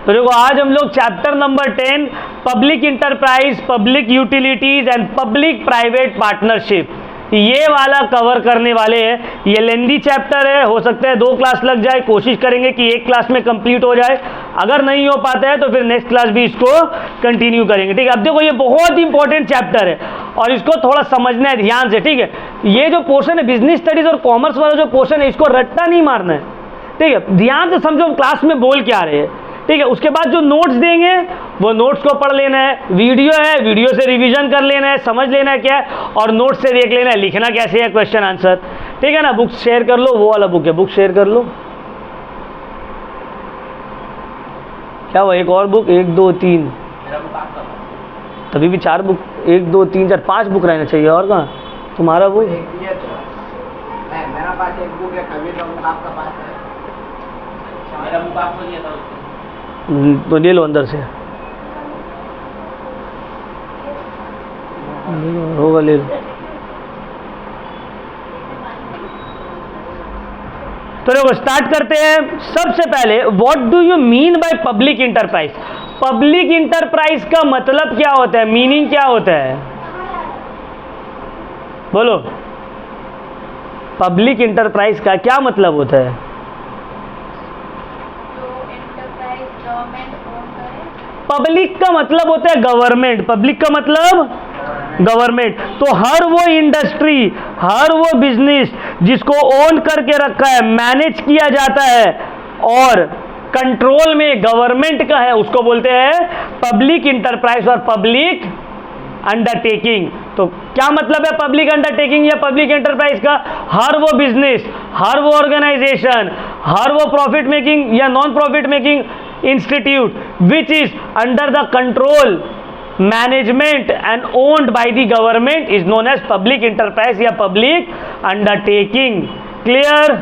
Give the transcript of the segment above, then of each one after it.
तो देखो आज हम लोग chapter number 10 public enterprise, public utilities and public private partnership ये वाला कवर करने वाले हैं। ये लेंदी चैप्टर है, हो सकता है 2 क्लास लग जाए, कोशिश करेंगे कि 1 क्लास में कंप्लीट हो जाए। अगर नहीं हो पाता है तो फिर नेक्स्ट क्लास भी इसको कंटिन्यू करेंगे, ठीक है। अब देखो ये बहुत इंपॉर्टेंट चैप्टर है और इसको थोड़ा समझना है ध्यान से, ठीक है। ये जो पोर्शन है बिजनेस स्टडीज और कॉमर्स वाला जो पोर्शन है इसको रट्टा नहीं मारना है, ठीक है। ध्यान से समझो हम क्लास में बोल क्या रहे हैं, ठीक है। उसके बाद जो नोट्स देंगे वो नोट्स को पढ़ लेना है, वीडियो है वीडियो से रिवीजन कर लेना है, समझ लेना है क्या है, और नोट्स से देख लेना है लिखना कैसे है क्वेश्चन आंसर, ठीक है ना। बुक शेयर कर लो, वो वाला बुक है, बुक शेयर कर लो। क्या हुआ, एक और बुक, 1 2 3 तभी भी 4 बुक, 1 2 3 4 5 बुक रहना चाहिए। और कहाँ तुम्हारा बुक? मेरा पास एक बुक है, कबीर का बुक आपका पास है। मेरा बुक आपको दिया था तो ले लो अंदर से, होगा ले लो। तो देखो स्टार्ट करते हैं। सबसे पहले what do you mean by public enterprise? Public enterprise का मतलब क्या होता है, मीनिंग क्या होता है, बोलो। पब्लिक इंटरप्राइज का क्या मतलब होता है? पब्लिक का मतलब होता है गवर्नमेंट, पब्लिक का मतलब गवर्नमेंट। तो हर वो इंडस्ट्री, हर वो बिजनेस जिसको ओन करके रखा है, मैनेज किया जाता है और कंट्रोल में गवर्नमेंट का है, उसको बोलते हैं पब्लिक इंटरप्राइज और पब्लिक अंडरटेकिंग। तो क्या मतलब है पब्लिक अंडरटेकिंग या पब्लिक एंटरप्राइज का? हर वो बिजनेस, हर वो ऑर्गेनाइजेशन, हर वो प्रॉफिट मेकिंग या non profit making institute which is under the control, management and owned by the government is known as public enterprise या पब्लिक अंडरटेकिंग। क्लियर?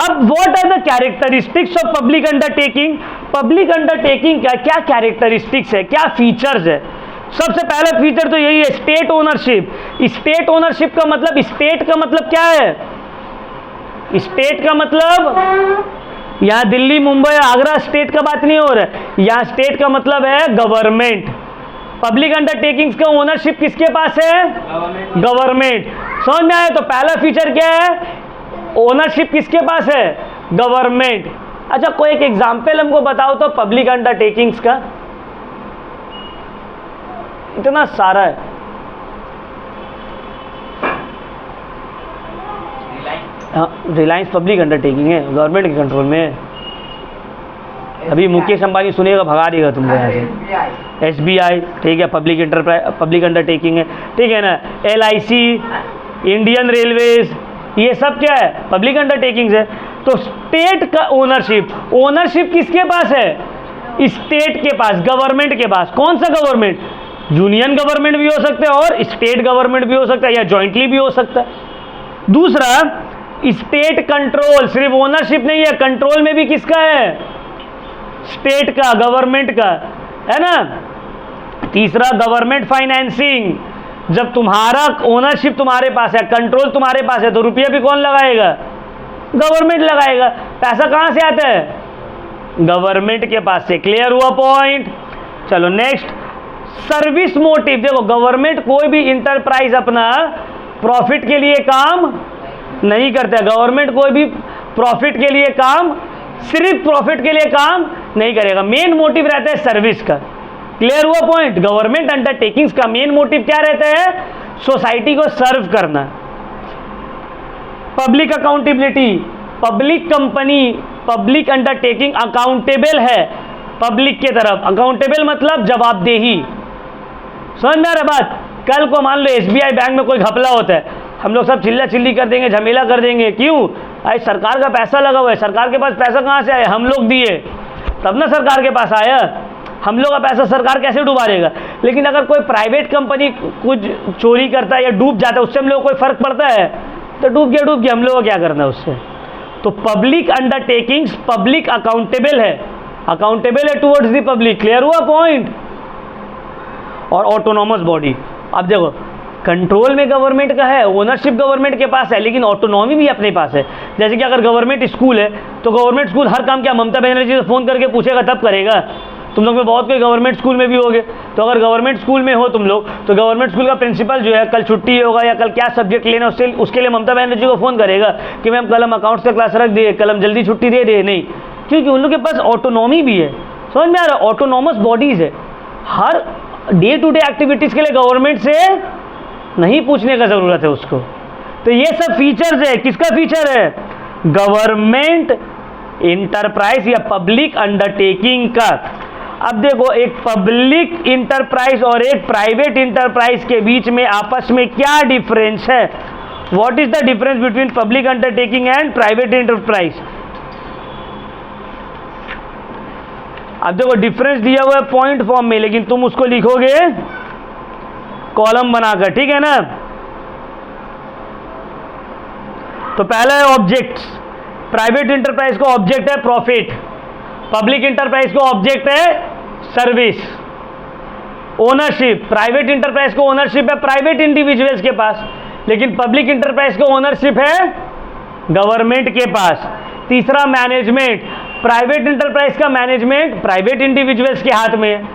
अब what are the characteristics of public undertaking? Public undertaking का क्या characteristics है, क्या features है? सबसे पहला feature तो यही है, स्टेट ओनरशिप। स्टेट ओनरशिप का मतलब, स्टेट का मतलब क्या है? स्टेट का मतलब यहां दिल्ली, मुंबई, आगरा स्टेट का बात नहीं हो रहा है, यहां स्टेट का मतलब है गवर्नमेंट। पब्लिक अंडरटेकिंग्स का ओनरशिप किसके पास है? गवर्नमेंट। समझ में आया? तो पहला फीचर क्या है, ओनरशिप किसके पास है? गवर्नमेंट। अच्छा कोई एक एग्जाम्पल हमको बताओ तो पब्लिक अंडरटेकिंग्स का, इतना सारा है। रिलायंस पब्लिक अंडरटेकिंग है, गवर्नमेंट के कंट्रोल में है। अभी मुकेश अंबानी सुनेगा भगा देगा तुमको यहाँ से। SBI ठीक है, पब्लिक एंटरप्राइज, पब्लिक अंडरटेकिंग है, ठीक है ना। LIC, इंडियन रेलवेज, ये सब क्या है? पब्लिक अंडरटेकिंग्स है। तो स्टेट का ओनरशिप, ओनरशिप किसके पास है? स्टेट के पास, गवर्नमेंट के पास। कौन सा गवर्नमेंट? यूनियन गवर्नमेंट भी हो सकता है और स्टेट गवर्नमेंट भी हो सकता है या जॉइंटली भी हो सकता है। दूसरा, स्टेट कंट्रोल, सिर्फ ओनरशिप नहीं है, कंट्रोल में भी किसका है? स्टेट का, गवर्नमेंट का, है ना। तीसरा, गवर्नमेंट फाइनेंसिंग। जब तुम्हारा ओनरशिप तुम्हारे पास है, कंट्रोल तुम्हारे पास है, तो रुपया भी कौन लगाएगा? गवर्नमेंट लगाएगा। पैसा कहां से आता है? गवर्नमेंट के पास से। क्लियर हुआ पॉइंट? चलो नेक्स्ट, सर्विस मोटिव। देखो गवर्नमेंट कोई भी इंटरप्राइज अपना प्रॉफिट के लिए काम नहीं करता। गवर्नमेंट कोई भी प्रॉफिट के लिए काम, सिर्फ प्रॉफिट के लिए काम नहीं करेगा। मेन मोटिव रहता है सर्विस का। क्लियर हुआ पॉइंट? गवर्नमेंट अंडरटेकिंग्स का मेन मोटिव क्या रहता है? सोसाइटी को सर्व करना। Public accountability, public company, public undertaking accountable है पब्लिक के तरफ। अकाउंटेबल मतलब जवाबदेही। समझ में आ रहा बात? कल को मान लो SBI बैंक में कोई घपला होता है, हम लोग सब चिल्ला चिल्ली कर देंगे, झमेला कर देंगे। क्यों? आज सरकार का पैसा लगा हुआ है, सरकार के पास पैसा कहाँ से आया? हम लोग दिए तब ना सरकार के पास आया। हम लोग का पैसा सरकार कैसे डुबा देगा? लेकिन अगर कोई प्राइवेट कंपनी कुछ चोरी करता है या डूब जाता है, उससे हम लोग को कोई फर्क पड़ता है? तो डूब गया, हम लोग को क्या करना है उससे? तो पब्लिक अंडरटेकिंग्स, पब्लिक अकाउंटेबल है, अकाउंटेबल है टुवर्ड्स द पब्लिक। क्लियर हुआ पॉइंट? और ऑटोनॉमस बॉडी। अब देखो कंट्रोल में गवर्नमेंट का है, ओनरशिप गवर्नमेंट के पास है, लेकिन ऑटोनॉमी भी अपने पास है। जैसे कि अगर गवर्नमेंट स्कूल है तो गवर्नमेंट स्कूल हर काम क्या ममता बनर्जी से फ़ोन करके पूछेगा तब करेगा? तुम लोग में बहुत कोई गवर्नमेंट स्कूल में भी होगे, तो अगर गवर्नमेंट स्कूल में हो तुम लोग, तो गवर्नमेंट स्कूल का प्रिंसिपल जो है कल छुट्टी होगा या कल क्या सब्जेक्ट लेना उसके लिए ममता बनर्जी को फ़ोन करेगा कि मैम कल हम अकाउंट्स का क्लास रख दिए, कल हम जल्दी छुट्टी दे दे? नहीं, क्योंकि उन लोग के पास ऑटोनॉमी भी है। समझ में आ रहा है? ऑटोनॉमस बॉडीज़ है, हर डे टू डे एक्टिविटीज़ के लिए गवर्नमेंट से नहीं पूछने का ज़रूरत है उसको। तो ये सब फीचर्स है, किसका फीचर है? गवर्नमेंट इंटरप्राइज या पब्लिक अंडरटेकिंग का। अब देखो, एक पब्लिक इंटरप्राइज और एक प्राइवेट इंटरप्राइज के बीच में आपस में क्या डिफरेंस है? What is the difference between public undertaking and private enterprise? अब देखो, डिफरेंस दिया हुआ है पॉइंट फॉर्म में, लेकिन तुम उसको लिखोगे कॉलम बनाकर, ठीक है ना? तो पहला है ऑब्जेक्ट्स। प्राइवेट इंटरप्राइज का ऑब्जेक्ट है प्रॉफिट, पब्लिक इंटरप्राइज का ऑब्जेक्ट है सर्विस। ओनरशिप, प्राइवेट इंटरप्राइज को ओनरशिप है प्राइवेट इंडिविजुअल्स के पास, लेकिन पब्लिक इंटरप्राइज को ओनरशिप है गवर्नमेंट के पास। तीसरा मैनेजमेंट, प्राइवेट इंटरप्राइज का मैनेजमेंट प्राइवेट इंडिविजुअल्स के हाथ में,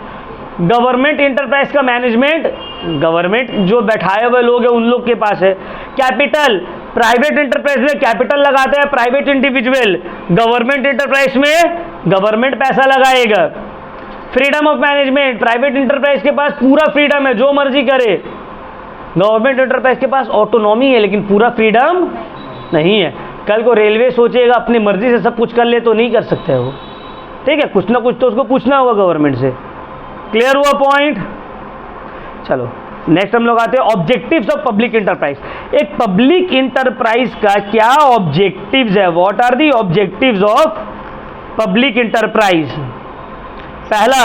गवर्नमेंट इंटरप्राइज का मैनेजमेंट गवर्नमेंट जो बैठाए हुए लोग हैं उन लोग के पास है। कैपिटल, प्राइवेट इंटरप्राइज में कैपिटल लगाते हैं प्राइवेट इंडिविजुअल, गवर्नमेंट इंटरप्राइज में गवर्नमेंट पैसा लगाएगा। Freedom of management, private enterprise के पास पूरा फ्रीडम है, जो मर्जी करे। गवर्नमेंट इंटरप्राइज के पास ऑटोनॉमी है लेकिन पूरा फ्रीडम नहीं है। कल को रेलवे सोचेगा अपनी मर्जी से सब कुछ कर ले तो नहीं कर सकते है वो, ठीक है? कुछ ना कुछ तो उसको पूछना होगा गवर्नमेंट से। क्लियर हुआ पॉइंट? चलो नेक्स्ट हम लोग आते हैं ऑब्जेक्टिव्स ऑफ पब्लिक इंटरप्राइज। एक पब्लिक इंटरप्राइज का क्या ऑब्जेक्टिव्स है? What are the objectives of public enterprise? पहला,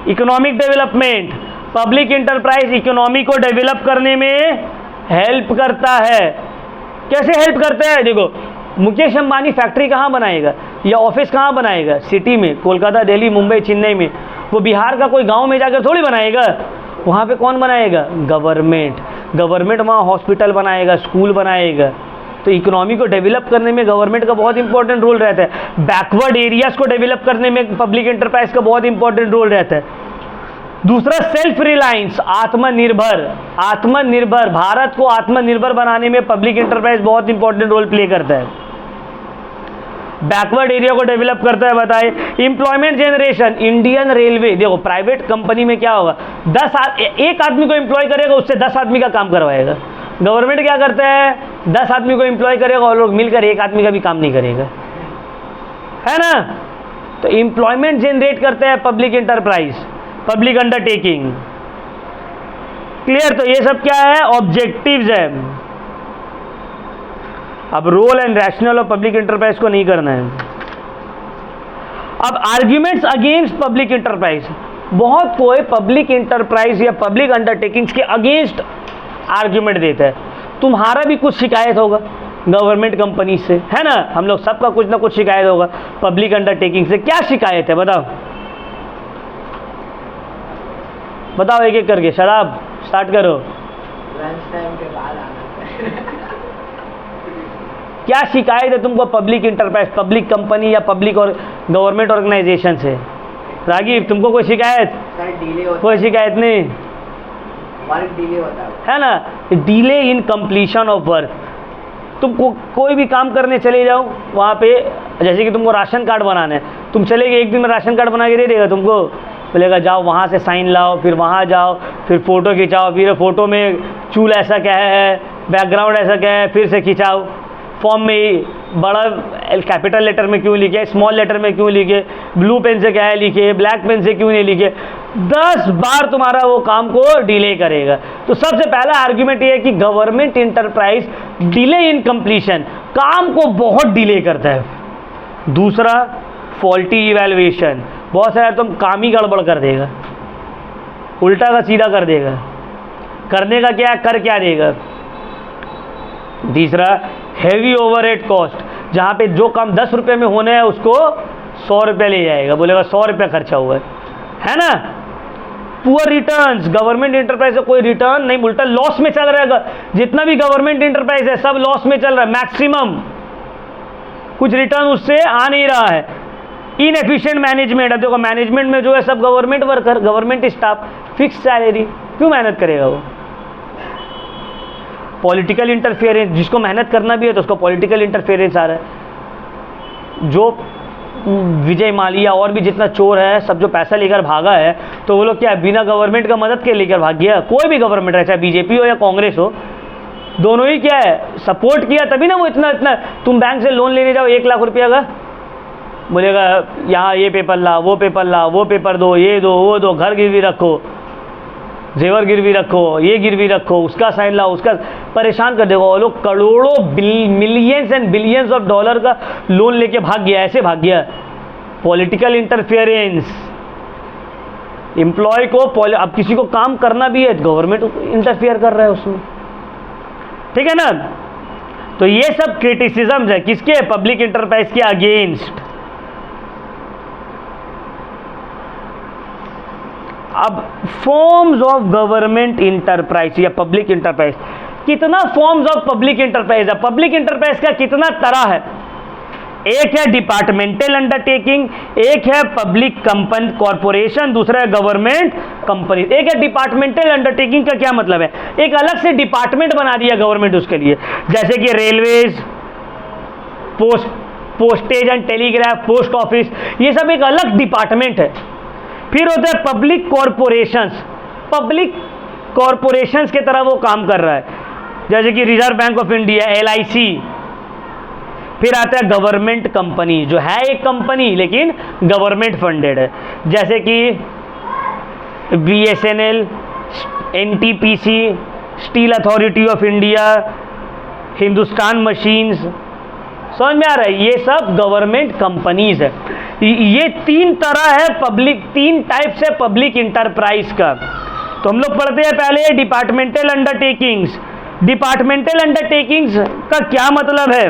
economic development. Public enterprise economy को डेवलप करने में हेल्प करता है। कैसे हेल्प करता है? देखो, मुकेश अंबानी फैक्ट्री कहाँ बनाएगा या ऑफिस कहाँ बनाएगा? सिटी में, कोलकाता, दिल्ली, मुंबई, चेन्नई में। वो बिहार का कोई गांव में जाकर थोड़ी बनाएगा। वहाँ पे कौन बनाएगा? गवर्नमेंट। गवर्नमेंट वहाँ हॉस्पिटल बनाएगा, स्कूल बनाएगा। तो इकोनॉमी को डेवलप करने में गवर्नमेंट का बहुत इंपॉर्टेंट रोल रहता है। बैकवर्ड एरियाज को डेवलप करने में पब्लिक इंटरप्राइज का बहुत इंपॉर्टेंट रोल रहता है। दूसरा, सेल्फ रिलायंस, आत्मनिर्भर। आत्मनिर्भर, भारत को आत्मनिर्भर बनाने में पब्लिक इंटरप्राइज बहुत इंपॉर्टेंट रोल प्ले करता है। बैकवर्ड एरिया को डेवलप करता है, बताए। एम्प्लॉयमेंट जनरेशन, इंडियन रेलवे, देखो प्राइवेट कंपनी में क्या होगा, एक आदमी को एम्प्लॉय करेगा, उससे 10 आदमी का काम करवाएगा। गवर्नमेंट क्या करता है? 10 आदमी को एम्प्लॉय करेगा और लोग मिलकर एक आदमी का भी काम नहीं करेगा, है ना? तो एम्प्लॉयमेंट जनरेट करते हैं public enterprise, public undertaking. Clear? तो ये सब क्या है? ऑब्जेक्टिव्स है। अब role and rational of public enterprise को नहीं करना है। अब आर्ग्यूमेंट्स अगेंस्ट पब्लिक इंटरप्राइज। बहुत कोई पब्लिक इंटरप्राइज या पब्लिक अंडरटेकिंग्स के अगेंस्ट आर्ग्यूमेंट देता है। तुम्हारा भी कुछ शिकायत होगा गवर्नमेंट कंपनी से, है ना? हम लोग सबका कुछ ना कुछ शिकायत होगा पब्लिक अंडरटेकिंग से। क्या शिकायत है बताओ? बताओ एक एक करके। शराब स्टार्ट करो। लंच टाइम के बाद आना। क्या शिकायत है तुमको पब्लिक इंटरप्राइज, पब्लिक कंपनी या पब्लिक और गवर्नमेंट ऑर्गेनाइजेशन से? रागिब, तुमको कोई शिकायत? सर डिले होता है। कोई शिकायत नहीं, वर्क डिले होता है ना? Delay in completion of work. तुम कोई भी काम करने चले जाओ वहाँ पे, जैसे कि तुमको राशन कार्ड बनाना है, तुम चले गए, एक दिन में राशन कार्ड बना के दे देगा तुमको? बोलेगा जाओ वहाँ से साइन लाओ, फिर वहाँ जाओ, फिर फ़ोटो खिंचाओ, फिर फ़ोटो में चूल ऐसा क्या है, बैकग्राउंड ऐसा क्या है, फिर से खिंचाओ। फॉर्म में ही बड़ा कैपिटल लेटर में क्यों लिखे, स्मॉल लेटर में क्यों लिखे, ब्लू पेन से क्या है लिखे, ब्लैक पेन से क्यों नहीं लिखे? 10 बार तुम्हारा वो काम को डिले करेगा। तो सबसे पहला आर्ग्यूमेंट ये है कि government enterprise delay in completion, काम को बहुत डिले करता है। दूसरा, फॉल्टी इवैल्यूएशन, बहुत सारा तुम काम ही गड़बड़ कर देगा, उल्टा का सीधा कर देगा, करने का क्या कर क्या देगा। तीसरा, हैवी ओवरहेड कॉस्ट, जहाँ पे जो काम 10 रुपये में होना है उसको 100 रुपये ले जाएगा, बोलेगा 100 रुपये खर्चा हुआ है ना? पुअर रिटर्न्स, गवर्नमेंट इंटरप्राइज का कोई रिटर्न नहीं, उल्टा लॉस में चल रहा है। जितना भी गवर्नमेंट इंटरप्राइज है सब लॉस में चल रहा है, मैक्सिमम कुछ रिटर्न उससे आ नहीं रहा है। इनएफिशिएंट मैनेजमेंट, अब देखो मैनेजमेंट में जो है सब government worker, government staff, fix salary, क्यों मेहनत करेगा वो। पॉलिटिकल इंटरफेरेंस, जिसको मेहनत करना भी है तो उसको पॉलिटिकल इंटरफेरेंस आ रहा है। जो विजय माल्या और भी जितना चोर है सब जो पैसा लेकर भागा है, तो वो लोग क्या बिना गवर्नमेंट का मदद के लेकर भाग गया। कोई भी गवर्नमेंट है, चाहे बीजेपी हो या कांग्रेस हो, दोनों ही क्या है सपोर्ट किया, तभी ना वो इतना। तुम बैंक से लोन लेने जाओ 1 लाख रुपया का, बोलेगा यहाँ ये पेपर ला, वो पेपर ला, वो पेपर दो, ये दो, वो दो, घर गिरवी रखो, जेवर गिरवी रखो, ये गिरवी रखो, उसका साइन लाओ, उसका, परेशान कर देगा। वो लोग करोड़ों millions and billions of dollar का लोन लेके भाग गया, ऐसे भाग गया। पॉलिटिकल इंटरफेरेंस, एम्प्लॉय को अब किसी को काम करना भी है, गवर्नमेंट इंटरफियर कर रहा है उसमें, ठीक है ना। तो ये सब क्रिटिसिज्म है किसके, पब्लिक इंटरप्राइज के अगेंस्ट। अब फॉर्म्स ऑफ गवर्नमेंट इंटरप्राइज या पब्लिक इंटरप्राइज, कितना फॉर्म्स ऑफ पब्लिक इंटरप्राइज है, पब्लिक इंटरप्राइज का कितना तरह है। एक है डिपार्टमेंटल अंडरटेकिंग, एक है पब्लिक कंपनी कॉर्पोरेशन, दूसरा है गवर्नमेंट कंपनी। एक है डिपार्टमेंटल अंडरटेकिंग का क्या मतलब है, एक अलग से डिपार्टमेंट बना दिया गवर्नमेंट उसके लिए, जैसे कि railways, postage and telegraph, post office, ये सब एक अलग डिपार्टमेंट है। फिर होता है पब्लिक कॉर्पोरेशंस, पब्लिक कॉर्पोरेशंस की तरह वो काम कर रहा है, जैसे कि reserve bank of India, LIC। फिर आता है गवर्नमेंट कंपनी, जो है एक कंपनी लेकिन गवर्नमेंट फंडेड है, जैसे कि BSNL, NTPC, steel authority of India, Hindustan machines. समझ में आ रहा है, ये सब गवर्नमेंट कंपनीज है। ये 3 तरह है पब्लिक, 3 टाइप्स है पब्लिक इंटरप्राइज का। तो हम लोग पढ़ते हैं पहले डिपार्टमेंटल अंडरटेकिंग्स। डिपार्टमेंटल अंडरटेकिंग्स का क्या मतलब है,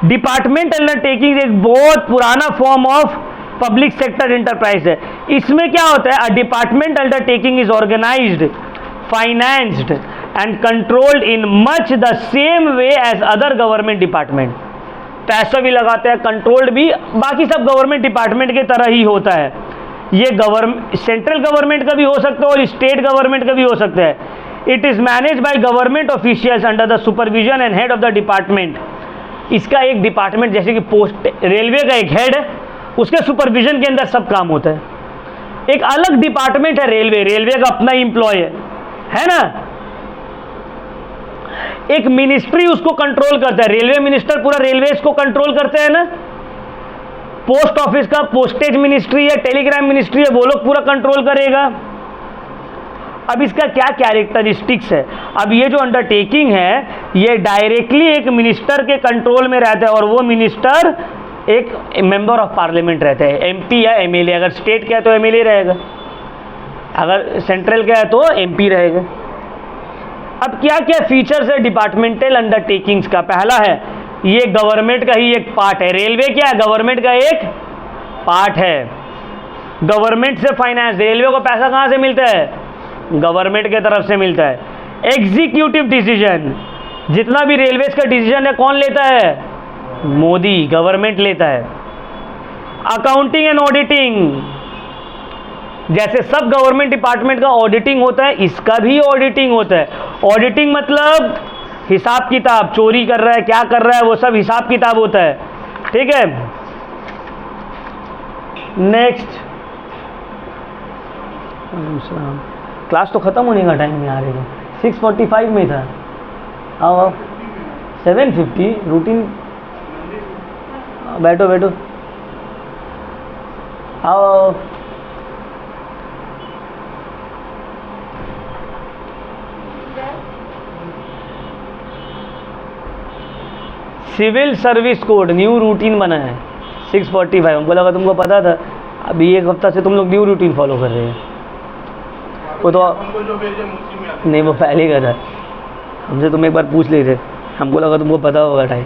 डिपार्टमेंट अंडरटेकिंग एक बहुत पुराना form of public sector enterprise है। इसमें क्या होता है, a department undertaking is organised, financed and controlled in much the same way as other government department. पैसा भी लगाते हैं, कंट्रोल्ड भी, बाकी सब गवर्नमेंट डिपार्टमेंट की तरह ही होता है। ये सेंट्रल गवर्नमेंट का भी हो सकता है और स्टेट गवर्नमेंट का भी हो सकता है। It is manage by government officials under the supervision and head of the department. इसका एक डिपार्टमेंट, जैसे कि पोस्ट, रेलवे का एक हेड है, उसके सुपरविजन के अंदर सब काम होता है। एक अलग डिपार्टमेंट है रेलवे का अपना एम्प्लॉय है ना। एक मिनिस्ट्री उसको कंट्रोल करता है, रेलवे मिनिस्टर पूरा रेलवेज को कंट्रोल करते हैं ना। पोस्ट ऑफिस का पोस्टेज मिनिस्ट्री है, टेलीग्राम मिनिस्ट्री है, वो लोग पूरा कंट्रोल करेगा। अब इसका क्या कैरेक्टरिस्टिक्स है, अब ये जो अंडरटेकिंग है ये डायरेक्टली एक मिनिस्टर के कंट्रोल में रहता है, और वो मिनिस्टर एक मेंबर ऑफ पार्लियामेंट रहता है, MP या MLA। अगर स्टेट का है तो MLA रहेगा, अगर सेंट्रल का है तो MP रहेगा। अब क्या क्या फीचर्स है डिपार्टमेंटल अंडरटेकिंग्स का, पहला है ये गवर्नमेंट का ही एक पार्ट है। रेलवे क्या है, गवर्नमेंट का एक पार्ट है। गवर्नमेंट से फाइनेंस, रेलवे को पैसा कहाँ से मिलता है, गवर्नमेंट के तरफ से मिलता है। एग्जीक्यूटिव डिसीजन, जितना भी रेलवेज का डिसीजन है कौन लेता है, मोदी, गवर्नमेंट लेता है। अकाउंटिंग एंड ऑडिटिंग, जैसे सब गवर्नमेंट डिपार्टमेंट का ऑडिटिंग होता है, इसका भी ऑडिटिंग होता है। ऑडिटिंग मतलब हिसाब किताब, चोरी कर रहा है, क्या कर रहा है, वो सब हिसाब किताब होता है, ठीक है। नेक्स्ट, क्लास तो खत्म होने का टाइम नहीं आ रही है, 6:45 में था। आओ 7:50 रूटीन, बैठो बैठो, आओ। Civil service code new routine बना है 6:45। हमको लगा तुमको पता था, अभी 1 हफ्ता से तुम लोग न्यू रूटीन फॉलो कर रहे हैं। वो तो नहीं, वो पहले का था, हमसे तुम एक बार पूछ ले थे, हमको लगा तुमको पता होगा टाइम।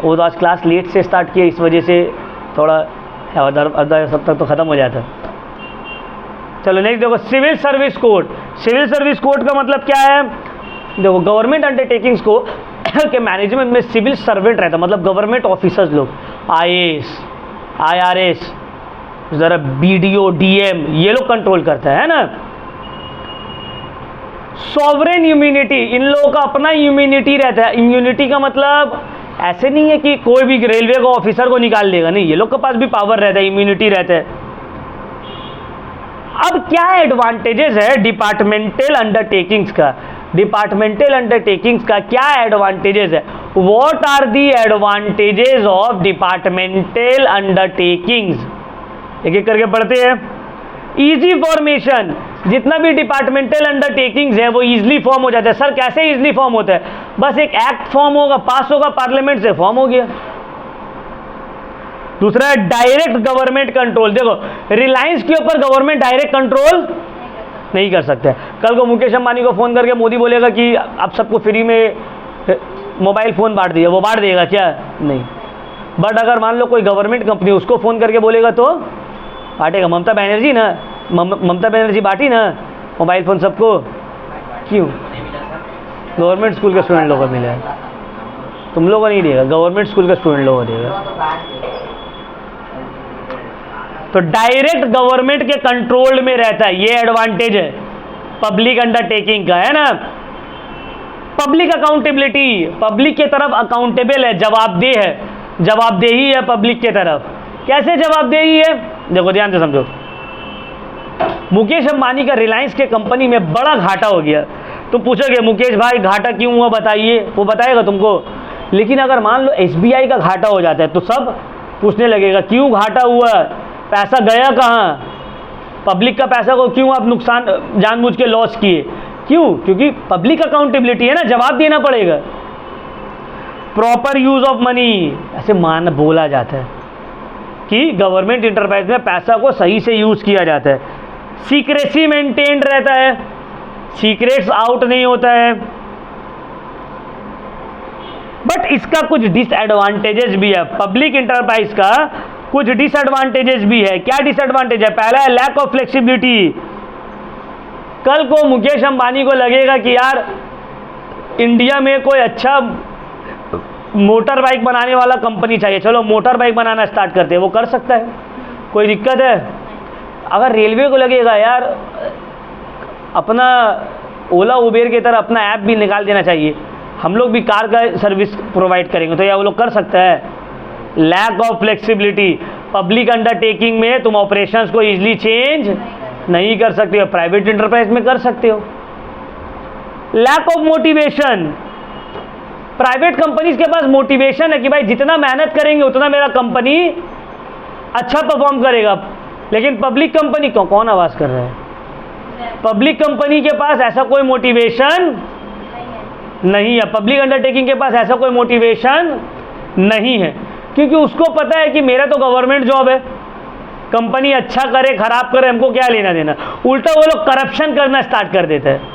वो तो आज क्लास लेट से स्टार्ट किया, इस वजह से थोड़ा अदर सब तक तो ख़त्म हो जाता। चलो नेक्स्ट देखो, civil service code. Civil service code का मतलब क्या है? देखो गवर्नमेंट अंडरटेकिंग्स को के मैनेजमेंट में सिविल सर्वेंट रहता है, मतलब गवर्नमेंट ऑफिसर्स लोग, IAS, IRS, ज़रा BDO, DM, ये लोग कंट्रोल करता है ना। सॉवरेन इम्यूनिटी, इन लोगों का अपना इम्यूनिटी रहता है। इम्यूनिटी का मतलब ऐसे नहीं है कि कोई भी रेलवे का ऑफिसर को निकाल देगा, नहीं, ये लोग के पास भी पावर रहता है, इम्यूनिटी रहता है। अब क्या एडवांटेजेस है डिपार्टमेंटल अंडरटेकिंग्स का? डिपार्टमेंटल अंडरटेकिंग्स का क्या एडवांटेजेस है? What are the advantages of departmental undertakings? एक एक करके पढ़ते हैं। इजी फॉर्मेशन, जितना भी डिपार्टमेंटल अंडरटेकिंग्स है वो इजीली फॉर्म हो जाता है। सर कैसे इजीली फॉर्म होता है? बस एक एक्ट फॉर्म होगा, पास होगा पार्लियामेंट से, फॉर्म हो गया। दूसरा है डायरेक्ट गवर्नमेंट कंट्रोल। देखो रिलायंस के ऊपर गवर्नमेंट डायरेक्ट कंट्रोल नहीं कर सकते। कल को मुकेश अंबानी को फोन करके मोदी बोलेगा कि आप सबको फ्री में मोबाइल फोन बांट दिया, वो बांट देगा क्या? नहीं। बट अगर मान लो कोई गवर्नमेंट कंपनी उसको फोन करके बोलेगा तो बांटेगा। ममता बनर्जी ना, ममता बनर्जी बांटी ना मोबाइल फोन सबको, क्यों? गवर्नमेंट स्कूल के स्टूडेंट लोगों को मिला है, तुम लोगों को नहीं देगा, गवर्नमेंट स्कूल के स्टूडेंट लोगों को देगा। तो डायरेक्ट गवर्नमेंट के कंट्रोल में रहता है, ये एडवांटेज है पब्लिक अंडरटेकिंग का, है ना। पब्लिक अकाउंटेबिलिटी, पब्लिक के तरफ अकाउंटेबल है, जवाबदेह है, जवाबदेही है पब्लिक के तरफ। कैसे जवाबदेही है? देखो ध्यान से समझो। मुकेश अंबानी का रिलायंस के कंपनी में बड़ा घाटा हो गया, तुम पूछोगे मुकेश भाई घाटा क्यों हुआ बताइए, वो बताएगा तुमको। लेकिन अगर मान लो SBI का घाटा हो जाता है तो सब पूछने लगेगा क्यों घाटा हुआ, पैसा गया कहाँ, पब्लिक का पैसा को क्यों आप नुकसान जानबूझ के लॉस किए, क्यों? क्योंकि पब्लिक अकाउंटेबिलिटी है ना, जवाब देना पड़ेगा। प्रॉपर यूज ऑफ मनी, ऐसे बोला जाता है कि गवर्नमेंट इंटरप्राइज में पैसा को सही से यूज किया जाता है। सीक्रेसी मेंटेन्ड रहता है, सीक्रेट्स आउट नहीं होता है। बट इसका कुछ डिसएडवांटेजेस भी है, पब्लिक इंटरप्राइज का कुछ डिसएडवांटेजेस भी है। क्या डिसएडवांटेज है? पहला है लैक ऑफ फ्लेक्सिबिलिटी। कल को मुकेश अंबानी को लगेगा कि यार इंडिया में कोई अच्छा मोटर बाइक बनाने वाला कंपनी चाहिए, चलो मोटर बाइक बनाना स्टार्ट करते हैं, वो कर सकता है, कोई दिक्कत है? अगर रेलवे को लगेगा यार अपना ओला उबेर की तरह अपना ऐप भी निकाल देना चाहिए, हम लोग भी कार का सर्विस प्रोवाइड करेंगे, तो या वो लोग कर सकता है? Lack of flexibility, public undertaking में तुम ऑपरेशंस को इजीली चेंज नहीं कर सकते हो, प्राइवेट इंटरप्राइज में कर सकते हो। Lack of motivation, private companies के पास मोटिवेशन है कि भाई जितना मेहनत करेंगे उतना मेरा कंपनी अच्छा परफॉर्म करेगा, लेकिन पब्लिक कंपनी को कौन आवाज़ कर रहा है? पब्लिक कंपनी के पास ऐसा कोई मोटिवेशन नहीं है, पब्लिक अंडरटेकिंग के पास ऐसा कोई मोटिवेशन नहीं है, क्योंकि उसको पता है कि मेरा तो गवर्नमेंट जॉब है, कंपनी अच्छा करे खराब करे हमको क्या लेना देना। उल्टा वो लोग करप्शन करना स्टार्ट कर देते हैं।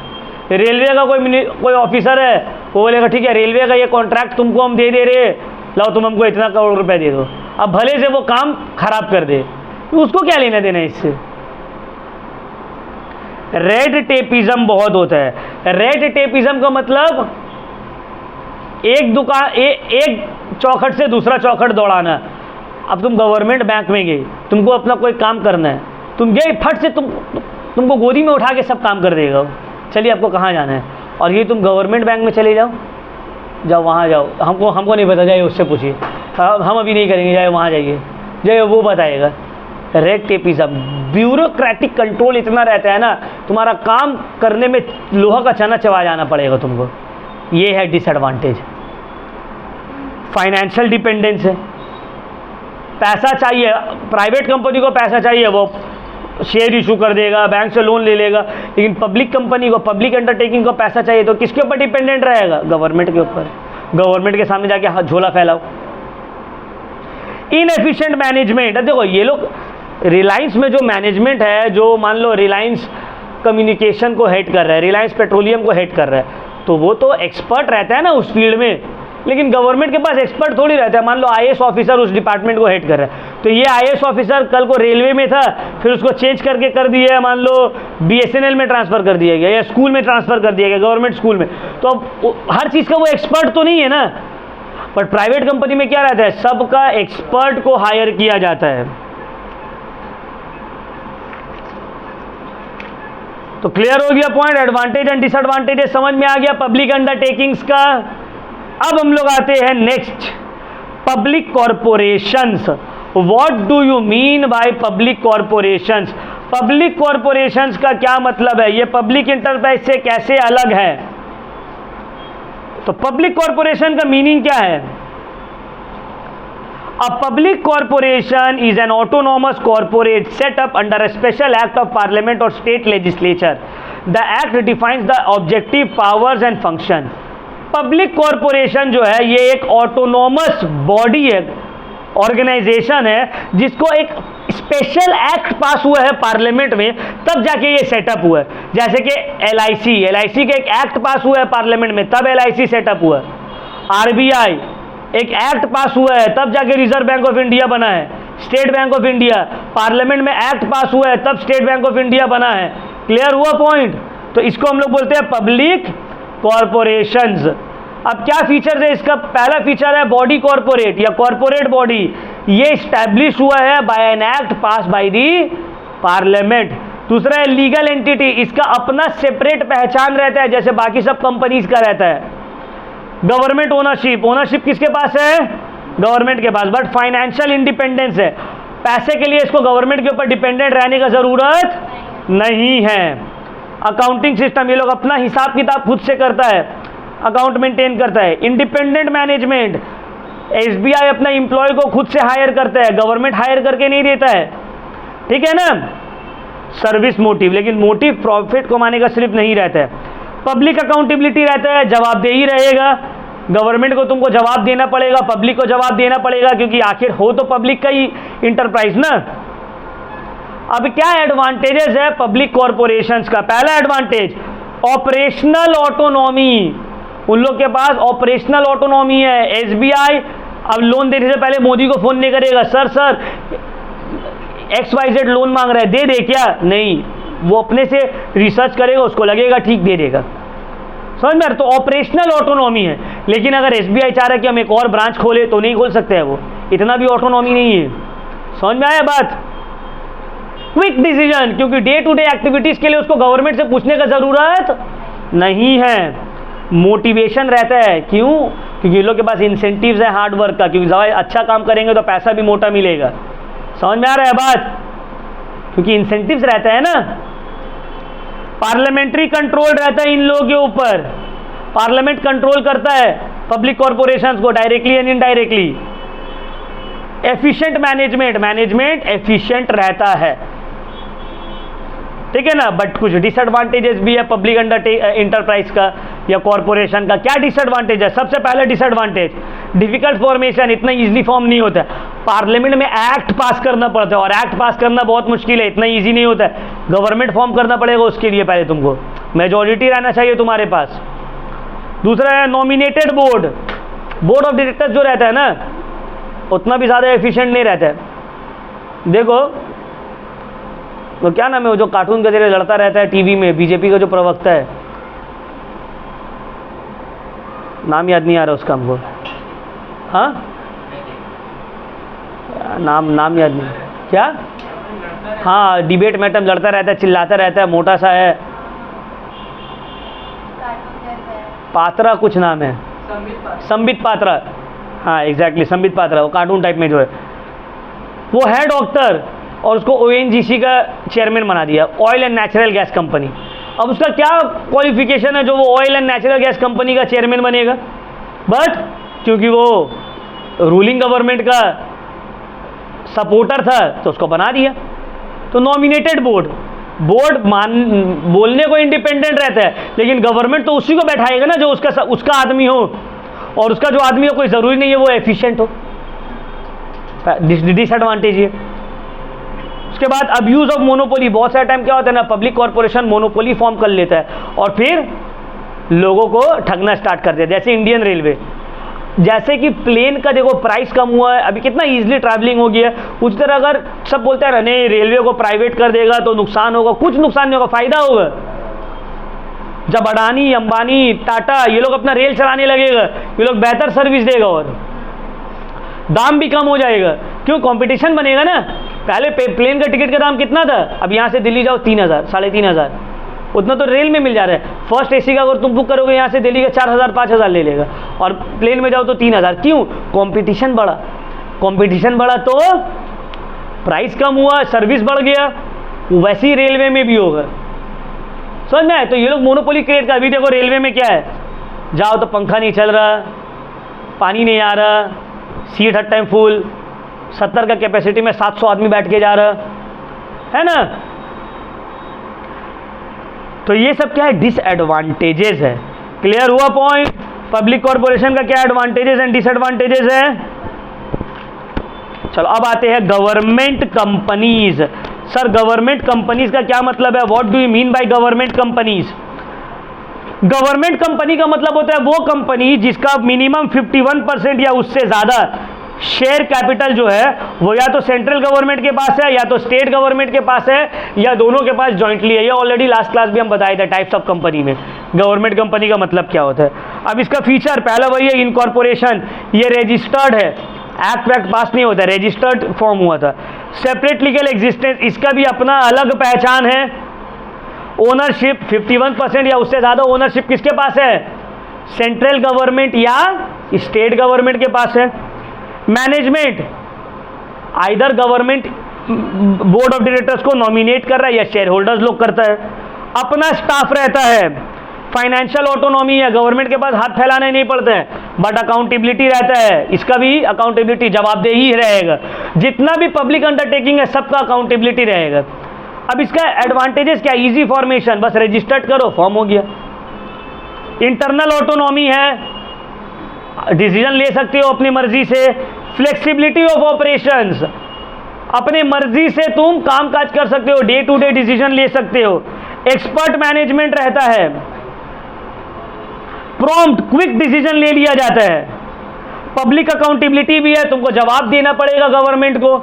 रेलवे का कोई ऑफिसर है, वो बोलेगा ठीक है रेलवे का ये कॉन्ट्रैक्ट तुमको हम दे दे रहे, लाओ तुम हमको इतना करोड़ रुपए दे दो। अब भले से वो काम खराब कर दे, तो उसको क्या लेना देना इससे। रेड टेपिज्म बहुत होता है। रेड टेपिज्म का मतलब एक दुकान एक चौखट से दूसरा चौखट दौड़ाना। अब तुम गवर्नमेंट बैंक में गए, तुमको अपना कोई काम करना है, तुम गए फट से तुमको गोदी में उठा के सब काम कर देगा, चलिए आपको कहाँ जाना है, और ये तुम गवर्नमेंट बैंक में चले जाओ वहाँ जाओ, हमको नहीं पता, जाइए उससे पूछिए, हम अभी नहीं करेंगे, जाए वहाँ जाइए वो बताएगा। रेड टेपिज्म, ब्यूरोक्रेटिक कंट्रोल इतना रहता है ना, तुम्हारा काम करने में लोहा का चना चबा जाना पड़ेगा तुमको, ये है डिसएडवांटेज। फाइनेंशियल डिपेंडेंस है, पैसा चाहिए, प्राइवेट कंपनी को पैसा चाहिए, वो शेयर इशू कर देगा, बैंक से लोन ले लेगा, लेकिन पब्लिक कंपनी को, पब्लिक अंडरटेकिंग को पैसा चाहिए तो किसके ऊपर डिपेंडेंट रहेगा? गवर्नमेंट के ऊपर। गवर्नमेंट के सामने जाके हाथ झोला फैलाओ। इनएफिशिएंट मैनेजमेंट, देखो ये लोग रिलायंस में जो मैनेजमेंट है, जो मान लो रिलायंस कम्युनिकेशन को हेड कर रहा है, रिलायंस पेट्रोलियम को हेड कर रहा है, तो वो तो एक्सपर्ट रहता है ना उस फील्ड में, लेकिन गवर्नमेंट के पास एक्सपर्ट थोड़ी रहता है। मान लो आईएएस ऑफिसर उस डिपार्टमेंट को हेड कर रहा है, तो ये आईएएस ऑफिसर कल को रेलवे में था, फिर उसको चेंज करके कर दिया, मान लो बीएसएनएल में ट्रांसफ़र कर दिया गया या स्कूल में ट्रांसफ़र कर दिया गया, गवर्नमेंट स्कूल में, तो अब हर चीज़ का वो एक्सपर्ट तो नहीं है ना। बट प्राइवेट कंपनी में क्या रहता है, सबका एक्सपर्ट को हायर किया जाता है। तो क्लियर हो गया पॉइंट, एडवांटेज एंड डिसएडवांटेजेस समझ में आ गया पब्लिक अंडरटेकिंग्स का। अब हम लोग आते हैं next, public corporations. What do you mean by public corporations? Public corporations का क्या मतलब है, ये पब्लिक इंटरप्राइज से कैसे अलग है? तो पब्लिक कॉरपोरेशन का मीनिंग क्या है? A public corporation is an autonomous corporate set up under a special act of parliament or state legislature. The act defines the objective, powers and function. Public corporation जो है ये एक autonomous body है, organisation है, जिसको एक special act पास हुआ है पार्लियामेंट में, तब जाके ये सेटअप हुआ है। जैसे कि एलआईसी का एक एक्ट पास हुआ है पार्लियामेंट में, तब एलआईसी सेटअप हुआ है। आरबीआई एक एक्ट पास हुआ है, तब जाके रिजर्व बैंक ऑफ इंडिया बना है। State bank of India parliament में एक्ट पास हुआ है, तब स्टेट बैंक ऑफ इंडिया बना है। क्लियर हुआ पॉइंट? तो इसको हम लोग बोलते हैं पब्लिक कॉरपोरेशंस। अब क्या फीचर है इसका? पहला फीचर है बॉडी कॉरपोरेट या कॉरपोरेट बॉडी। ये स्टैब्लिश हुआ है by an act pass by the parliament. दूसरा है लीगल एंटिटी, इसका अपना सेपरेट पहचान रहता है, जैसे बाकी सब कंपनीज का रहता है। गवर्नमेंट ओनरशिप किसके पास है? गवर्नमेंट के पास। बट फाइनेंशियल इंडिपेंडेंस है, पैसे के लिए इसको गवर्नमेंट के ऊपर डिपेंडेंट रहने का जरूरत नहीं है। अकाउंटिंग सिस्टम, ये लोग अपना हिसाब किताब खुद से करता है, अकाउंट मेंटेन करता है। इंडिपेंडेंट मैनेजमेंट, एसबीआई अपना एम्प्लॉय को खुद से हायर करता है, गवर्नमेंट हायर करके नहीं देता है, ठीक है ना। सर्विस मोटिव, लेकिन मोटिव प्रॉफिट कमाने का सिर्फ नहीं रहता है। पब्लिक अकाउंटेबिलिटी रहता है, जवाबदेही रहेगा, गवर्नमेंट को तुमको जवाब देना पड़ेगा, पब्लिक को जवाब देना पड़ेगा, क्योंकि आखिर हो तो पब्लिक का ही इंटरप्राइज ना। अब क्या एडवांटेजेस है पब्लिक कॉरपोरेशंस का? पहला एडवांटेज ऑपरेशनल ऑटोनॉमी, उन लोग के पास ऑपरेशनल ऑटोनॉमी है। एसबीआई अब लोन देने से पहले मोदी को फोन नहीं करेगा, सर XYZ लोन मांग रहा है, दे दे क्या? नहीं, वो अपने से रिसर्च करेगा, उसको लगेगा ठीक दे देगा। समझ में? तो ऑपरेशनल ऑटोनॉमी है। लेकिन अगर एसबीआई चाह रहा है कि हम एक और ब्रांच खोले, तो नहीं खोल सकते हैं, वो इतना भी ऑटोनॉमी नहीं है। समझ में आया बात? क्विक डिसीजन, क्योंकि डे टू डे एक्टिविटीज के लिए उसको गवर्नमेंट से पूछने का जरूरत नहीं है। मोटिवेशन रहता है, क्यों? क्योंकि इन लोग के पास इंसेंटिव्स है हार्ड वर्क का, क्योंकि अच्छा काम करेंगे तो पैसा भी मोटा मिलेगा। समझ में आ रहा है बात? क्योंकि इंसेंटिव्स रहता है ना। पार्लियामेंट्री कंट्रोल रहता है इन लोगों के ऊपर, पार्लियामेंट कंट्रोल करता है पब्लिक कॉरपोरेशंस को directly and indirectly. Efficient management efficient रहता है, ठीक है ना। बट कुछ डिसएडवांटेजेस भी है पब्लिक इंटरप्राइज का या कॉरपोरेशन का। क्या डिसएडवांटेज है? सबसे पहले डिसएडवांटेज डिफिकल्ट फॉर्मेशन, इतना इजीली फॉर्म नहीं होता है। पार्लियामेंट में एक्ट पास करना पड़ता है, और एक्ट पास करना बहुत मुश्किल है, इतना इजी नहीं होता है। गवर्नमेंट फॉर्म करना पड़ेगा, उसके लिए पहले तुमको मेजॉरिटी रहना चाहिए तुम्हारे पास। दूसरा है नॉमिनेटेड बोर्ड ऑफ डायरेक्टर्स जो रहता है ना, उतना भी ज़्यादा एफिशिएंट नहीं रहता है। देखो वो क्या नाम है, वो जो कार्टून के जरिए लड़ता रहता है टीवी में, बीजेपी का जो प्रवक्ता है, नाम याद नहीं आ रहा उसका हमको। हाँ, नाम याद नहीं क्या? हाँ, डिबेट मैडम लड़ता रहता है, चिल्लाता रहता है, मोटा सा है, पात्रा कुछ नाम है, संबित पात्रा। हाँ एग्जैक्टली, संबित पात्रा, वो कार्टून टाइप में जो है, वो है डॉक्टर, और उसको ONGC का चेयरमैन बना दिया, oil and natural gas company. अब उसका क्या क्वालिफिकेशन है जो वो oil and natural gas company का चेयरमैन बनेगा? बट क्योंकि वो रूलिंग गवर्नमेंट का सपोर्टर था, तो उसको बना दिया। तो नॉमिनेटेड बोर्ड बोलने को इंडिपेंडेंट रहता है, लेकिन गवर्नमेंट तो उसी को बैठाएगा ना जो उसका आदमी हो, और उसका जो आदमी हो कोई ज़रूरी नहीं है वो एफिशिएंट हो। डिसएडवांटेज ये। उसके बाद अब्यूज ऑफ मोनोपोली, बहुत सारे टाइम क्या होता है ना, पब्लिक कॉर्पोरेशन मोनोपोली फॉर्म कर लेता है और फिर लोगों को ठगना स्टार्ट कर देता है। जैसे इंडियन रेलवे, जैसे कि प्लेन का देखो प्राइस कम हुआ है, अभी कितना इजीली ट्रैवलिंग हो गया है, उस तरह अगर सब बोलते हैं नहीं रेलवे को प्राइवेट कर देगा तो नुकसान होगा, कुछ नुकसान नहीं होगा, फायदा होगा। जब अडानी, अंबानी, टाटा ये लोग अपना रेल चलाने लगेगा, ये लोग बेहतर सर्विस देगा और दाम भी कम हो जाएगा। क्यों? कंपटीशन बनेगा ना। पहले प्लेन का टिकट का दाम कितना था, अब यहाँ से दिल्ली जाओ 3000, 3500, उतना तो रेल में मिल जा रहा है। फर्स्ट एसी का अगर तुम बुक करोगे यहाँ से दिल्ली का 4000 5000 ले लेगा, और प्लेन में जाओ तो 3000। क्यों? कंपटीशन बढ़ा। कंपटीशन बढ़ा तो प्राइस कम हुआ, सर्विस बढ़ गया, वैसे ही रेलवे में भी होगा। समझ में आए? तो ये लोग मोनोपोली क्रिएट कर। अभी देखो रेलवे में क्या है, जाओ तो पंखा नहीं चल रहा, पानी नहीं आ रहा, सीट हर टाइम फुल, 70 का कैपेसिटी में 700 आदमी बैठ के जा रहा है ना। तो ये सब क्या है? डिसएडवांटेजेस है। क्लियर हुआ पॉइंट? पब्लिक कॉर्पोरेशन का क्या एडवांटेजेस एंड डिसएडवांटेजेस है। चलो अब आते हैं government companies. Sir government companies का क्या मतलब है? What do you mean by government companies? Government company का मतलब होता है वो कंपनी जिसका मिनिमम 51% या उससे ज़्यादा शेयर कैपिटल जो है वो या तो सेंट्रल गवर्नमेंट के पास है या तो स्टेट गवर्नमेंट के पास है या दोनों के पास जॉइंटली है। ये ऑलरेडी लास्ट क्लास भी हम बताए थे टाइप्स ऑफ कंपनी में गवर्नमेंट कंपनी का मतलब क्या होता है। अब इसका फीचर पहला वही है इनकॉर्पोरेशन, ये रजिस्टर्ड है, एक्ट वैक्ट पास नहीं होता, रजिस्टर्ड फॉर्म हुआ था। सेपरेट लीगल एग्जिस्टेंस, इसका भी अपना अलग पहचान है। ओनरशिप 51% या उससे ज़्यादा ओनरशिप किसके पास है? सेंट्रल गवर्नमेंट या स्टेट गवर्नमेंट के पास है। Management either government board of directors को नॉमिनेट कर रहा है या शेयर होल्डर्स लोग करता है। अपना स्टाफ रहता है। फाइनेंशियल ऑटोनॉमी है, गवर्नमेंट के पास हाथ फैलाने नहीं पड़ते हैं, बट अकाउंटेबिलिटी रहता है, इसका भी अकाउंटेबिलिटी जवाबदेही रहेगा। जितना भी पब्लिक अंडरटेकिंग है सबका अकाउंटेबिलिटी रहेगा। अब इसका एडवांटेजेस क्या? इजी फॉर्मेशन, बस रजिस्टर्ड करो फॉर्म हो गया। इंटरनल ऑटोनॉमी है, डिसीजन ले सकते हो अपनी मर्जी से। फ्लेक्सिबिलिटी ऑफ ऑपरेशंस, अपने मर्जी से तुम काम काज कर सकते हो, डे टू डे डिसीजन ले सकते हो। एक्सपर्ट मैनेजमेंट रहता है, प्रॉम्प्ट क्विक डिसीजन ले लिया जाता है। पब्लिक अकाउंटेबिलिटी भी है, तुमको जवाब देना पड़ेगा गवर्नमेंट को,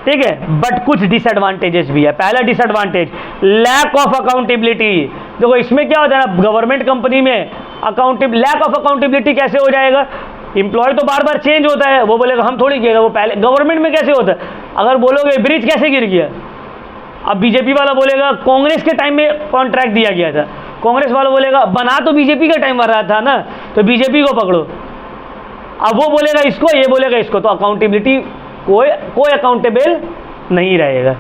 ठीक है। बट कुछ डिसएडवांटेजेस भी है। पहला डिसएडवांटेज लैक ऑफ अकाउंटेबिलिटी। देखो इसमें क्या होता है ना, गवर्नमेंट कंपनी में लैक ऑफ अकाउंटेबिलिटी कैसे हो जाएगा? एम्प्लॉय तो बार बार चेंज होता है, वो बोलेगा हम थोड़ी किएगा, वो पहले। गवर्नमेंट में कैसे होता है? अगर बोलोगे ब्रिज कैसे गिर गया, अब बीजेपी वाला बोलेगा कांग्रेस के टाइम में कॉन्ट्रैक्ट दिया गया था, कांग्रेस वाला बोलेगा बना तो बीजेपी का टाइम रहा था ना, तो बीजेपी को पकड़ो। अब वो बोलेगा इसको, ये बोलेगा इसको, तो अकाउंटेबिलिटी कोई अकाउंटेबल नहीं रहेगा,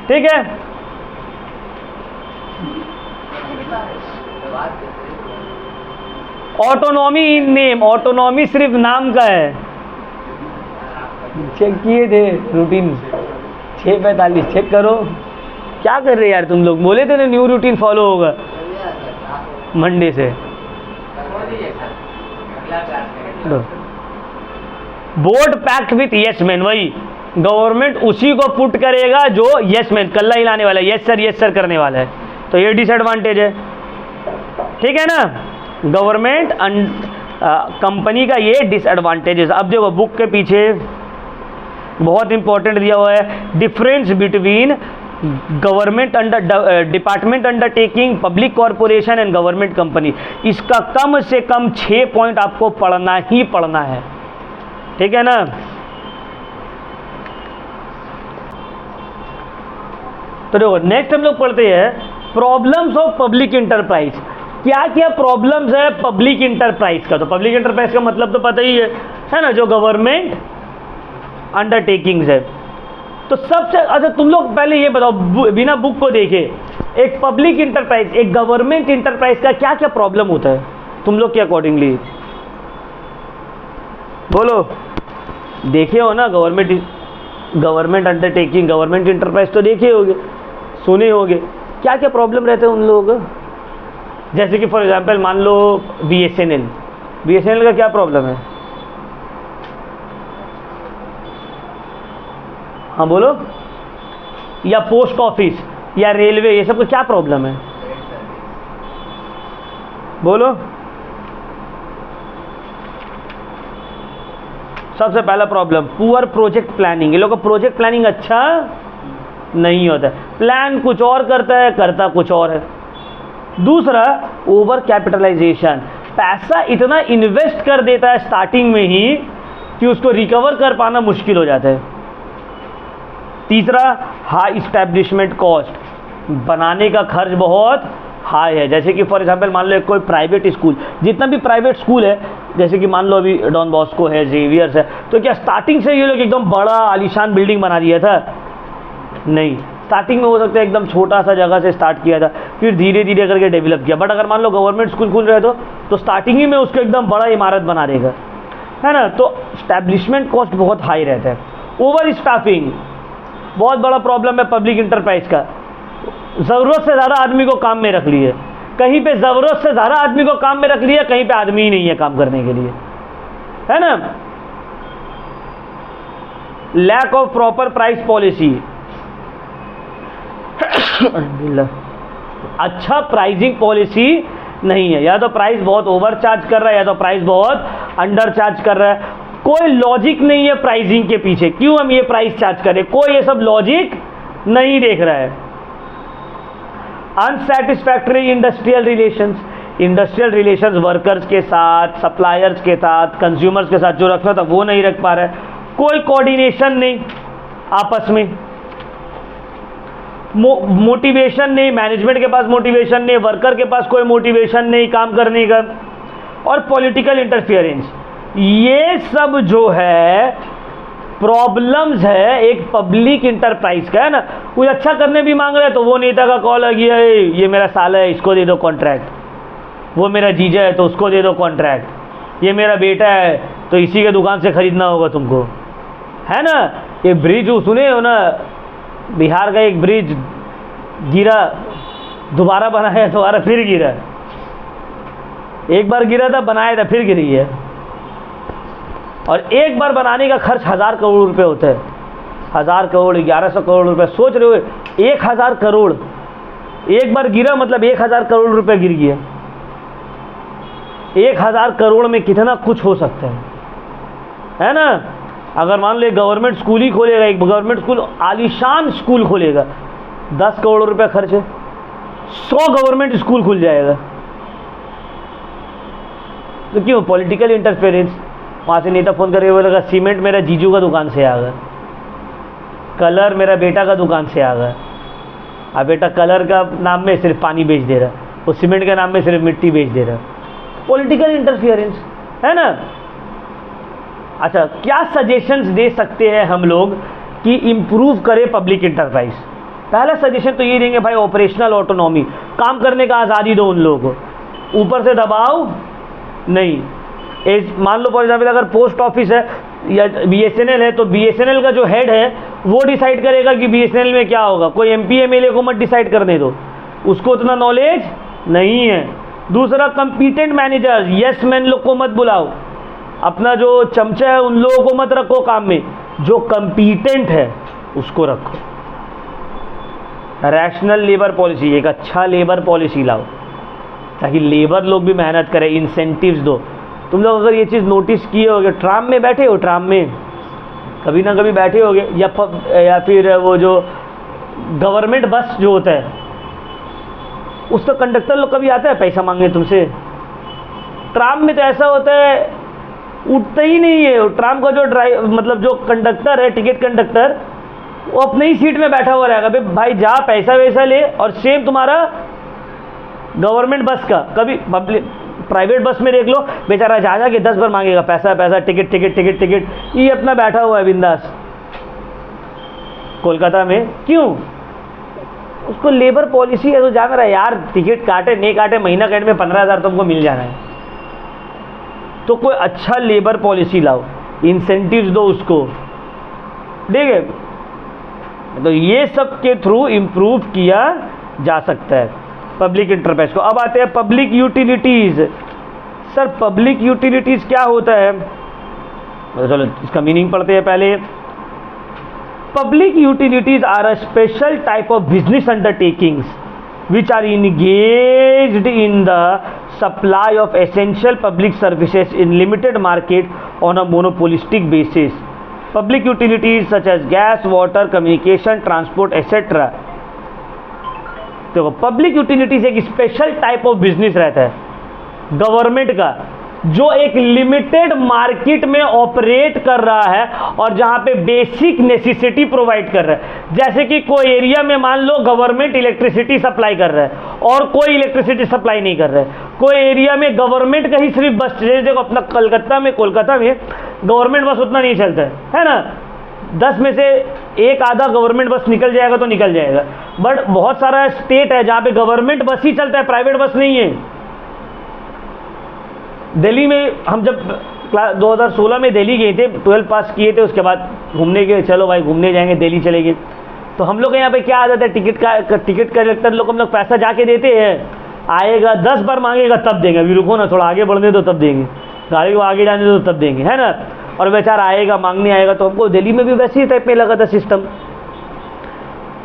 ठीक है। ऑटोनॉमी इन नेम, ऑटोनॉमी सिर्फ नाम का है। चेक किए थे रूटीन 6:45, चेक करो। क्या कर रहे यार तुम लोग? बोले थे ना न्यू रूटीन फॉलो होगा मंडे से। Board pact with yes man, वही गवर्नमेंट उसी को पुट करेगा जो यस मैन कल्ला हिलाने वाला है, यस सर करने वाला है। तो ये डिसएडवांटेज है, ठीक है ना। गवर्नमेंट कंपनी का ये डिसएडवांटेजेस। अब देखो बुक के पीछे बहुत इंपॉर्टेंट दिया हुआ है, difference between government under department undertaking, public corporation and government company. इसका कम से कम 6 पॉइंट आपको पढ़ना ही पढ़ना है, ठीक है ना। तो देखो नेक्स्ट हम लोग पढ़ते हैं प्रॉब्लम्स ऑफ पब्लिक इंटरप्राइज। क्या क्या प्रॉब्लम्स है पब्लिक इंटरप्राइज का? तो पब्लिक इंटरप्राइज का मतलब तो पता ही है ना, जो गवर्नमेंट अंडरटेकिंग्स है। तो सबसे अच्छा तुम लोग पहले ये बताओ, बिना बुक को देखे, एक पब्लिक इंटरप्राइज, एक गवर्नमेंट इंटरप्राइज का क्या क्या प्रॉब्लम होता है तुम लोग के अकॉर्डिंगली? बोलो। देखे हो ना गवर्नमेंट अंडरटेकिंग, गवर्नमेंट इंटरप्राइज तो देखे होगे, सुने होगे। क्या क्या प्रॉब्लम रहते हैं उन लोगों का? जैसे कि फॉर एग्जांपल मान लो बीएसएनएल का क्या प्रॉब्लम है? हाँ बोलो। या पोस्ट ऑफिस या रेलवे, ये सब का क्या प्रॉब्लम है? बोलो। सबसे पहला प्रॉब्लम पुअर प्रोजेक्ट प्लानिंग। ये लोग का प्रोजेक्ट प्लानिंग अच्छा नहीं होता है, प्लान कुछ और करता है, करता कुछ और है। दूसरा ओवर कैपिटलाइजेशन, पैसा इतना इन्वेस्ट कर देता है स्टार्टिंग में ही कि उसको रिकवर कर पाना मुश्किल हो जाता है। तीसरा हाई इस्टेब्लिशमेंट कॉस्ट, बनाने का खर्च बहुत हाई है। जैसे कि फॉर एग्जांपल मान लो कोई प्राइवेट स्कूल, जितना भी प्राइवेट स्कूल है, जैसे कि मान लो अभी डॉन बॉस्को है, जेवियर्स है, तो क्या स्टार्टिंग से ये लोग एकदम बड़ा आलीशान बिल्डिंग बना दिया था? नहीं, स्टार्टिंग में हो सकता है एकदम छोटा सा जगह से स्टार्ट किया था, फिर धीरे धीरे करके डेवलप किया। बट अगर मान लो गवर्नमेंट स्कूल खुल रहे तो स्टार्टिंग ही में उसको एकदम बड़ा इमारत बना देगा, है ना। तो स्टैब्लिशमेंट कॉस्ट बहुत हाई रहता है। ओवर स्टाफिंग बहुत बड़ा प्रॉब्लम है पब्लिक इंटरप्राइज का। ज़रूरत से ज़्यादा आदमी को काम में रख लिए, कहीं पे ज़रूरत से ज़्यादा आदमी को काम में रख लिया, कहीं पे आदमी ही नहीं है काम करने के लिए, है ना। Lack of proper price policy, अच्छा प्राइसिंग पॉलिसी नहीं है। या तो प्राइस बहुत ओवर चार्ज कर रहा है, या तो प्राइस बहुत अंडर चार्ज कर रहा है। कोई लॉजिक नहीं है प्राइसिंग के पीछे, क्यों हम ये प्राइस चार्ज करें, कोई ये सब लॉजिक नहीं देख रहा है। Unsatisfactory industrial relations, industrial relations workers के साथ, सप्लायर्स के साथ, कंज्यूमर्स के साथ जो रखना था वो नहीं रख पा रहा है। कोई कोऑर्डिनेशन नहीं आपस में, मोटिवेशन नहीं, मैनेजमेंट के पास मोटिवेशन नहीं, वर्कर के पास कोई मोटिवेशन नहीं काम करने का। और पॉलिटिकल इंटरफियरेंस, ये सब जो है प्रॉब्लम्स है एक पब्लिक इंटरप्राइज का, है ना। कुछ अच्छा करने भी मांग रहे हैं तो वो नेता का कॉल आ गया है, ये मेरा साला है इसको दे दो कॉन्ट्रैक्ट, वो मेरा जीजा है तो उसको दे दो कॉन्ट्रैक्ट, ये मेरा बेटा है तो इसी के दुकान से खरीदना होगा तुमको, है ना। ये ब्रिज सुने हो ना, बिहार का एक ब्रिज गिरा, दोबारा बनाया, दोबारा फिर गिरा, एक बार गिरा था, बनाया था, फिर गिरी है। और एक बार बनाने का खर्च 1000 करोड़ रुपए होता है, 1000 करोड़ 1100 करोड़ रुपए। सोच रहे हो 1000 करोड़ एक बार गिरा, मतलब 1000 करोड़ रुपए गिर गया। 1000 करोड़ में कितना कुछ हो सकता है ना। अगर मान लो गवर्नमेंट स्कूल ही खोलेगा, एक गवर्नमेंट स्कूल आलीशान स्कूल खोलेगा, 10 करोड़ रुपए खर्च है, 100 गवर्नमेंट स्कूल खुल जाएगा। तो क्यों पॉलिटिकल इंटरफेरेंस। वहाँ से नेता फ़ोन करके बोलेगा सीमेंट मेरा जीजू का दुकान से आ गया, कलर मेरा बेटा का दुकान से आ गया। अब बेटा कलर का नाम में सिर्फ पानी बेच दे रहा, वो सीमेंट के नाम में सिर्फ मिट्टी बेच दे रहा। पॉलिटिकल इंटरफियरेंस, है ना। अच्छा, क्या सजेशंस दे सकते हैं हम लोग कि इम्प्रूव करें पब्लिक इंटरप्राइज। पहला सजेशन तो ये देंगे भाई ऑपरेशनल ऑटोनॉमी, काम करने का आज़ादी दो उन लोगों को, ऊपर से दबाव नहीं। मान लो फॉर एग्जाम्पल अगर पोस्ट ऑफिस है या BSNL है तो BSNL का जो हेड है वो डिसाइड करेगा कि BSNL में क्या होगा। कोई MP MLA को मत डिसाइड करने दो, उसको उतना नॉलेज नहीं है। दूसरा कंपीटेंट मैनेजर, यस मैन लोग को मत बुलाओ, अपना जो चमचा है उन लोगों को मत रखो काम में, जो कंपीटेंट है उसको रखो। रैशनल लेबर पॉलिसी, एक अच्छा लेबर पॉलिसी लाओ ताकि लेबर लोग भी मेहनत करें, इंसेंटिव्स दो। तुम लोग अगर ये चीज़ नोटिस किए होगे, ट्राम में बैठे हो, ट्राम में कभी ना कभी बैठे होगे, या फिर वो जो गवर्नमेंट बस जो होता है उसका कंडक्टर लोग कभी आता है पैसा मांगने तुमसे। ट्राम में तो ऐसा होता है उठता ही नहीं है। ट्राम का जो मतलब जो कंडक्टर है, टिकट कंडक्टर, वो अपनी ही सीट में बैठा हुआ रहेगा, भाई जा पैसा वैसा ले। और सेम तुम्हारा गवर्नमेंट बस का, कभी प्राइवेट बस में देख लो, बेचारा जा के 10 बार मांगेगा पैसा पैसा, टिकट टिकट टिकट टिकट, ये अपना बैठा हुआ है बिंदास कोलकाता में। क्यों? उसको लेबर पॉलिसी है तो जान रहा है यार, टिकट काटे नहीं काटे, महीना के एंड में 15,000 तुमको मिल जाना है। तो कोई अच्छा लेबर पॉलिसी लाओ, इंसेंटिव्स दो उसको, ठीक है। तो ये सब के थ्रू इम्प्रूव किया जा सकता है पब्लिक इंटरप्राइज को। अब आते हैं public utilities. Sir public utilities क्या होता है, तो चलो इसका मीनिंग पढ़ते हैं पहले। Public utilities are a special type of business undertakings which are engaged in the supply of essential public services in limited market on a monopolistic basis. Public utilities such as gas, water, communication, transport, etc. देखो public utilities एक special type of business रहता है government का, जो एक limited market में operate कर रहा है और जहां पे बेसिक नेसेसिटी प्रोवाइड कर रहा है। जैसे कि कोई एरिया में मान लो गवर्नमेंट इलेक्ट्रिसिटी सप्लाई कर रहा है और कोई इलेक्ट्रिसिटी सप्लाई नहीं कर रहा है। कोई एरिया में गवर्नमेंट का ही सिर्फ बस, जैसे देखो अपना कोलकाता में गवर्नमेंट बस उतना नहीं चलता है ना, 10 में से एक आधा गवर्नमेंट बस निकल जाएगा तो निकल जाएगा। बट बहुत सारा स्टेट है जहां पे गवर्नमेंट बस ही चलता है, प्राइवेट बस नहीं है। दिल्ली में हम जब 2016 में दिल्ली गए थे, 12 पास किए थे, उसके बाद घूमने गए, चलो भाई घूमने जाएंगे, दिल्ली चले गए। तो हम लोग यहाँ पे क्या आदत है, टिकट कलेक्टर लोग हम लोग पैसा जाके देते हैं, आएगा 10 बार मांगेगा तब देंगे, अभी रुको ना थोड़ा आगे बढ़ने दो तब देंगे, गाड़ी को आगे जाने दो तब देंगे, है ना। और बेचारा आएगा मांगने आएगा। तो हमको दिल्ली में भी वैसे ही टाइप में लगा था सिस्टम।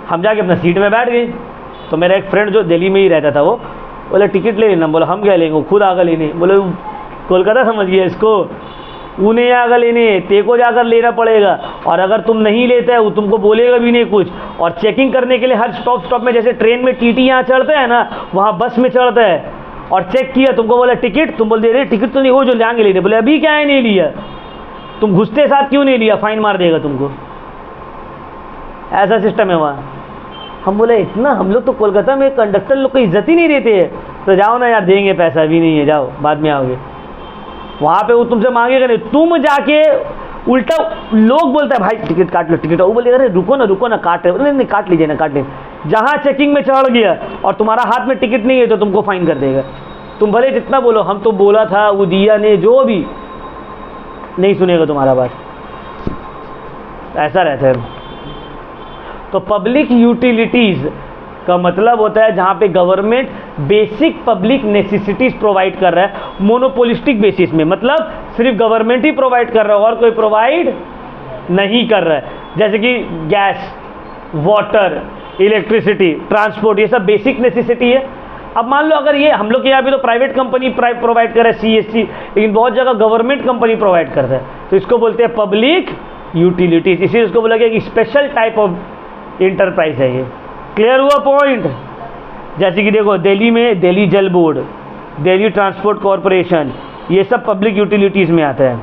हम जाके अपना सीट में बैठ गए, तो मेरा एक फ्रेंड जो दिल्ली में ही रहता था वो बोले टिकट ले लेना। बोला हम क्या लेंगे, वो खुद आकर लेने। बोले कोलकाता समझ गया इसको, उन्हें आकर लेने, तेको जाकर लेना पड़ेगा। और अगर तुम नहीं लेते है वो तुमको बोलेगा भी नहीं कुछ। और चेकिंग करने के लिए हर स्टॉप में, जैसे ट्रेन में टीटी यहाँ चढ़ता है ना, वहाँ बस में चढ़ता है। और चेक किया, तुमको बोला टिकट, तुम बोल दे रहे टिकट तो नहीं, वो जो जाएंगे लेने। बोले अभी क्या है नहीं लिया, तुम घुसते साथ क्यों नहीं लिया, फाइन मार देगा तुमको। ऐसा सिस्टम है वहाँ। हम बोले इतना, हम लोग तो कोलकाता में कंडक्टर लोग को इज्जत ही नहीं देते हैं। तो जाओ ना यार, देंगे पैसा, अभी नहीं है, जाओ बाद में आओगे। वहाँ पे वो तुमसे मांगेगा नहीं, तुम जाके उल्टा लोग बोलता है भाई टिकट काट लो, टिकट। वो बोले अरे रुको ना काट रहे। नहीं काट लीजिए ना, काट लीजिए। जहाँ चेकिंग में चढ़ गया और तुम्हारा हाथ में टिकट नहीं है तो तुमको फाइन कर देगा। तुम भले जितना बोलो हम तो बोला था, वो दिया नहीं, जो भी नहीं सुनेगा तुम्हारा बात। ऐसा रहता है। तो पब्लिक यूटिलिटीज का मतलब होता है जहां पे government basic public necessities provide कर रहा है मोनोपोलिस्टिक बेसिस में, मतलब सिर्फ गवर्नमेंट ही प्रोवाइड कर रहा है और कोई प्रोवाइड नहीं कर रहा है। जैसे कि गैस, वाटर, इलेक्ट्रिसिटी, ट्रांसपोर्ट, ये सब बेसिक नेसेसिटी है। अब मान लो अगर ये हम लोग के यहाँ भी तो प्राइवेट कंपनी प्रोवाइड कर रहा है CSC, लेकिन बहुत जगह गवर्नमेंट कंपनी प्रोवाइड करता है, तो इसको बोलते हैं पब्लिक यूटिलिटीज। इसीलिए इसको बोला गया कि स्पेशल टाइप ऑफ इंटरप्राइज है ये। क्लियर हुआ पॉइंट। जैसे कि देखो दिल्ली में दिल्ली जल बोर्ड, दिल्ली ट्रांसपोर्ट कॉरपोरेशन, ये सब पब्लिक यूटिलिटीज में आता है।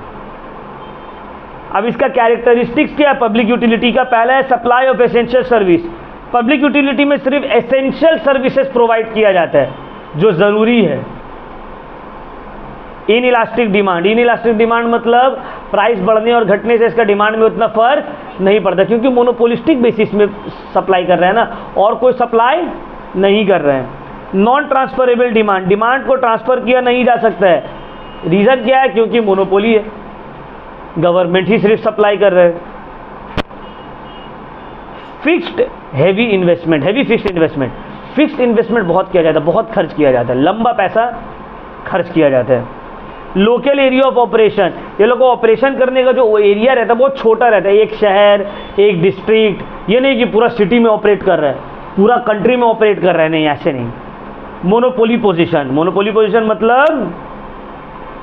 अब इसका कैरेक्टरिस्टिक्स क्या है पब्लिक यूटिलिटी का? पहला है supply of essential service. Public utility में सिर्फ एसेंशियल सर्विसेज प्रोवाइड किया जाता है जो ज़रूरी है। In elastic demand, in elastic demand मतलब प्राइस बढ़ने और घटने से इसका डिमांड में उतना फर्क नहीं पड़ता, क्योंकि मोनोपोलिस्टिक बेसिस में सप्लाई कर रहे हैं ना, और कोई सप्लाई नहीं कर रहे हैं। नॉन ट्रांसफरेबल डिमांड, डिमांड को ट्रांसफर किया नहीं जा सकता है। रीज़न क्या है? क्योंकि मोनोपोली है, गवर्नमेंट ही सिर्फ सप्लाई कर रहे हैं। Fixed heavy investment, heavy fixed investment, fixed investment बहुत किया जाता है, बहुत खर्च किया जाता है, लंबा पैसा खर्च किया जाता है। लोकल एरिया ऑफ ऑपरेशन, ये लोग को ऑपरेशन करने का जो एरिया रहता है बहुत छोटा रहता है, एक शहर, एक डिस्ट्रिक्ट, ये नहीं कि पूरा सिटी में ऑपरेट कर रहा है, पूरा कंट्री में ऑपरेट कर रहा है, नहीं ऐसे नहीं। मोनोपोली पोजीशन, मोनोपोली पोजीशन मतलब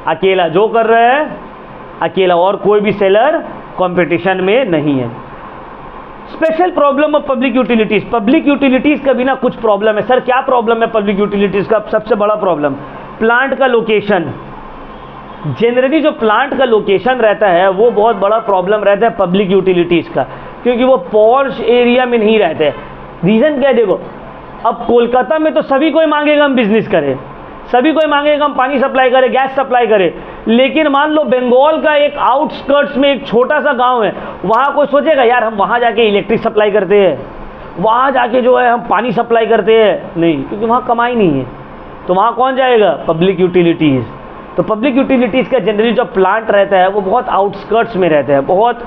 अकेला जो कर रहा है अकेला, और कोई भी सेलर कंपटीशन में नहीं है। Special problem of public utilities, public utilities का भी ना कुछ प्रॉब्लम है। सर क्या प्रॉब्लम है पब्लिक यूटिलिटीज का? सबसे बड़ा प्रॉब्लम प्लांट का लोकेशन। जनरली जो प्लांट का लोकेशन रहता है वो बहुत बड़ा प्रॉब्लम रहता है पब्लिक यूटिलिटीज का, क्योंकि वो पॉश एरिया में नहीं रहते हैं। रीजन क्या है? देखो अब कोलकाता में तो सभी कोई मांगेगा हम बिजनेस करें, सभी कोई मांगेगा हम पानी सप्लाई करें, गैस सप्लाई करें, लेकिन मान लो बंगाल का एक आउटस्कर्ट्स में एक छोटा सा गांव है, वहाँ कोई सोचेगा यार हम वहाँ जाके इलेक्ट्रिक सप्लाई करते हैं, वहाँ जाके जो है हम पानी सप्लाई करते हैं? नहीं, क्योंकि वहाँ कमाई नहीं है। तो वहाँ कौन जाएगा? Public utilities. तो पब्लिक यूटिलिटीज़ का जनरली जो प्लांट रहता है वो बहुत आउटस्कर्ट्स में रहता है, बहुत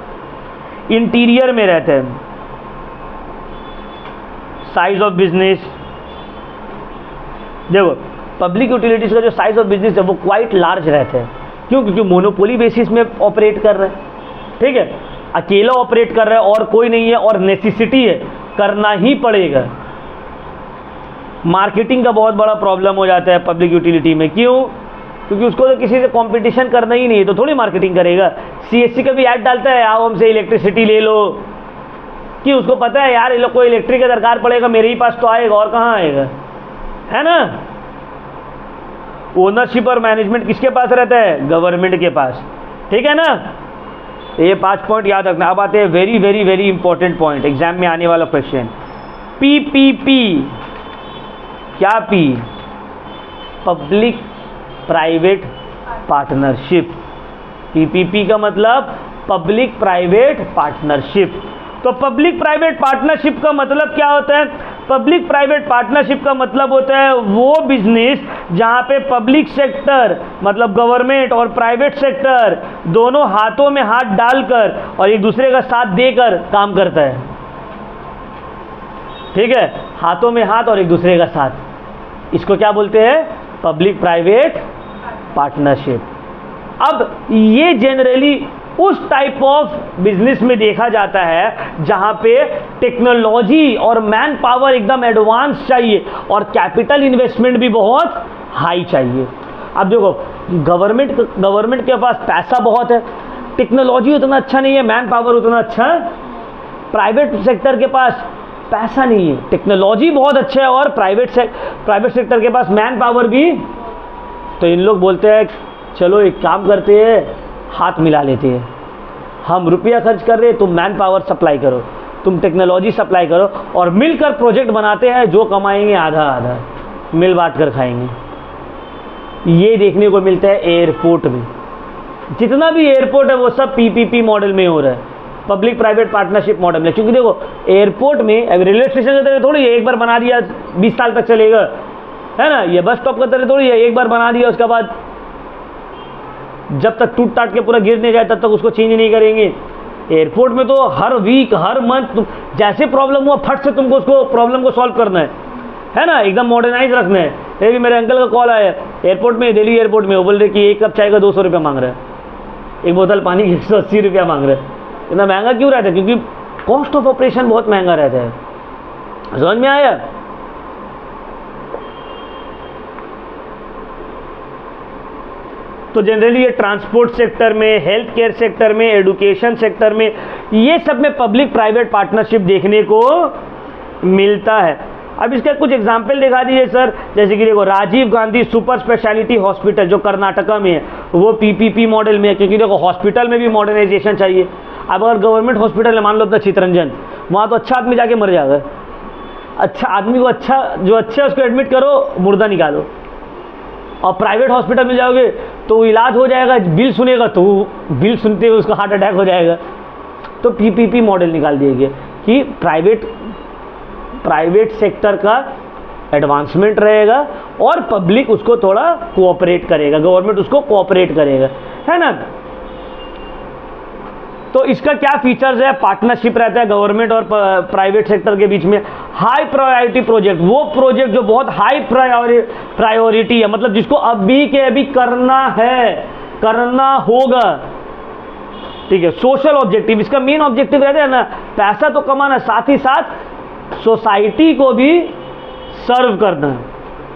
इंटीरियर में रहता है। साइज ऑफ बिजनेस, देखो पब्लिक यूटिलिटीज़ का जो साइज ऑफ बिजनेस है वो क्वाइट लार्ज रहता है। क्यों? क्योंकि मोनोपोली बेसिस में ऑपरेट कर रहे हैं, ठीक है, अकेला ऑपरेट कर रहा है और कोई नहीं है, और नेसेसिटी है, करना ही पड़ेगा। मार्केटिंग का बहुत बड़ा प्रॉब्लम हो जाता है पब्लिक यूटिलिटी में। क्यों? क्योंकि उसको तो किसी से कंपटीशन करना ही नहीं है, तो थोड़ी मार्केटिंग करेगा। सीएससी का भी ऐड डालता है, आओ हमसे इलेक्ट्रिसिटी ले लो, कि उसको पता है यार ये लोग को इलेक्ट्रिक का दरकार पड़ेगा, मेरे ही पास तो आएगा, और कहाँ आएगा, है ना। ओनरशिप और मैनेजमेंट किसके पास रहता है? गवर्नमेंट के पास, ठीक है ना। ये 5 पॉइंट याद रखना। अब आते हैं very very very important point, exam में आने वाला क्वेश्चन। पीपीपी, क्या P? Public private partnership. PPP का मतलब पब्लिक प्राइवेट पार्टनरशिप। तो पब्लिक प्राइवेट पार्टनरशिप का मतलब क्या होता है? पब्लिक प्राइवेट पार्टनरशिप का मतलब होता है वो बिजनेस जहां पे पब्लिक सेक्टर मतलब गवर्नमेंट और प्राइवेट सेक्टर दोनों हाथों में हाथ डालकर और एक दूसरे का साथ देकर काम करता है, ठीक है। हाथों में हाथ और एक दूसरे का साथ, इसको क्या बोलते हैं? Public private partnership. अब ये जनरली उस टाइप ऑफ बिजनेस में देखा जाता है जहां पे टेक्नोलॉजी और मैन पावर एकदम एडवांस चाहिए और कैपिटल इन्वेस्टमेंट भी बहुत हाई चाहिए। अब देखो, गवर्नमेंट के पास पैसा बहुत है, टेक्नोलॉजी उतना अच्छा नहीं है, मैन पावर उतना अच्छा है। प्राइवेट सेक्टर के पास पैसा नहीं है, टेक्नोलॉजी बहुत अच्छा है और प्राइवेट सेक्टर के पास मैन पावर भी। तो इन लोग बोलते हैं चलो एक काम करते हैं, हाथ मिला लेते हैं, हम रुपया खर्च कर रहे हैं, तुम मैन पावर सप्लाई करो, तुम टेक्नोलॉजी सप्लाई करो, और मिलकर प्रोजेक्ट बनाते हैं, जो कमाएंगे आधा आधा मिल बांट कर खाएंगे। ये देखने को मिलता है एयरपोर्ट में। जितना भी एयरपोर्ट है वो सब पीपीपी मॉडल में हो रहा है, पब्लिक प्राइवेट पार्टनरशिप मॉडल में। क्योंकि देखो एयरपोर्ट में, रेलवे स्टेशन की तरह थोड़ी है एक बार बना दिया 20 साल तक चलेगा, है ना। ये बस स्टॉप की तरह थोड़ी है एक बार बना दिया उसके बाद जब तक टूट टाट के पूरा गिर नहीं जाए तब तक उसको चेंज नहीं करेंगे। एयरपोर्ट में तो हर वीक हर मंथ जैसे प्रॉब्लम हुआ फट से तुमको उसको प्रॉब्लम को सॉल्व करना है ना, एकदम मॉडर्नाइज रखना है। ये भी मेरे अंकल का कॉल आया एयरपोर्ट में, दिल्ली एयरपोर्ट में, वो बोल रहे कि एक कप चाय का 200 रुपया मांग रहा है, एक बोतल पानी की 180 रुपया मांग रहा है। इतना महंगा क्यों रहता है? क्योंकि कॉस्ट ऑफ ऑपरेशन बहुत महंगा रहता है। समझ में आया? तो जनरली ये ट्रांसपोर्ट सेक्टर में, हेल्थ केयर सेक्टर में, एजुकेशन सेक्टर में, ये सब में पब्लिक प्राइवेट पार्टनरशिप देखने को मिलता है। अब इसका कुछ एग्जाम्पल दिखा दीजिए सर। जैसे कि देखो Rajiv Gandhi super speciality hospital जो कर्नाटका में है वो पीपीपी मॉडल में है, क्योंकि देखो हॉस्पिटल में भी मॉडर्नाइजेशन चाहिए। अब अगर गवर्नमेंट हॉस्पिटल है, मान लो अपना चितरंजन, वहाँ तो अच्छा आदमी जाके मर जाएगा, अच्छा आदमी को जो अच्छा उसको एडमिट करो, मुर्दा निकालो। और प्राइवेट हॉस्पिटल में जाओगे तो इलाज हो जाएगा, बिल सुनेगा तो बिल सुनते हुए उसको हार्ट अटैक हो जाएगा। तो पीपीपी मॉडल निकाल दिए गए कि प्राइवेट सेक्टर का एडवांसमेंट रहेगा और पब्लिक उसको थोड़ा कोऑपरेट करेगा, गवर्नमेंट उसको कोऑपरेट करेगा, है ना। तो इसका क्या फीचर्स है? पार्टनरशिप रहता है गवर्नमेंट और प्राइवेट सेक्टर के बीच में। हाई प्रायोरिटी प्रोजेक्ट, वो प्रोजेक्ट जो बहुत हाई प्रायोरिटी है, मतलब जिसको अभी के अभी करना है, करना होगा, ठीक है। सोशल ऑब्जेक्टिव, इसका मेन ऑब्जेक्टिव रहता है ना पैसा तो कमाना, साथ ही साथ सोसाइटी को भी सर्व करना है।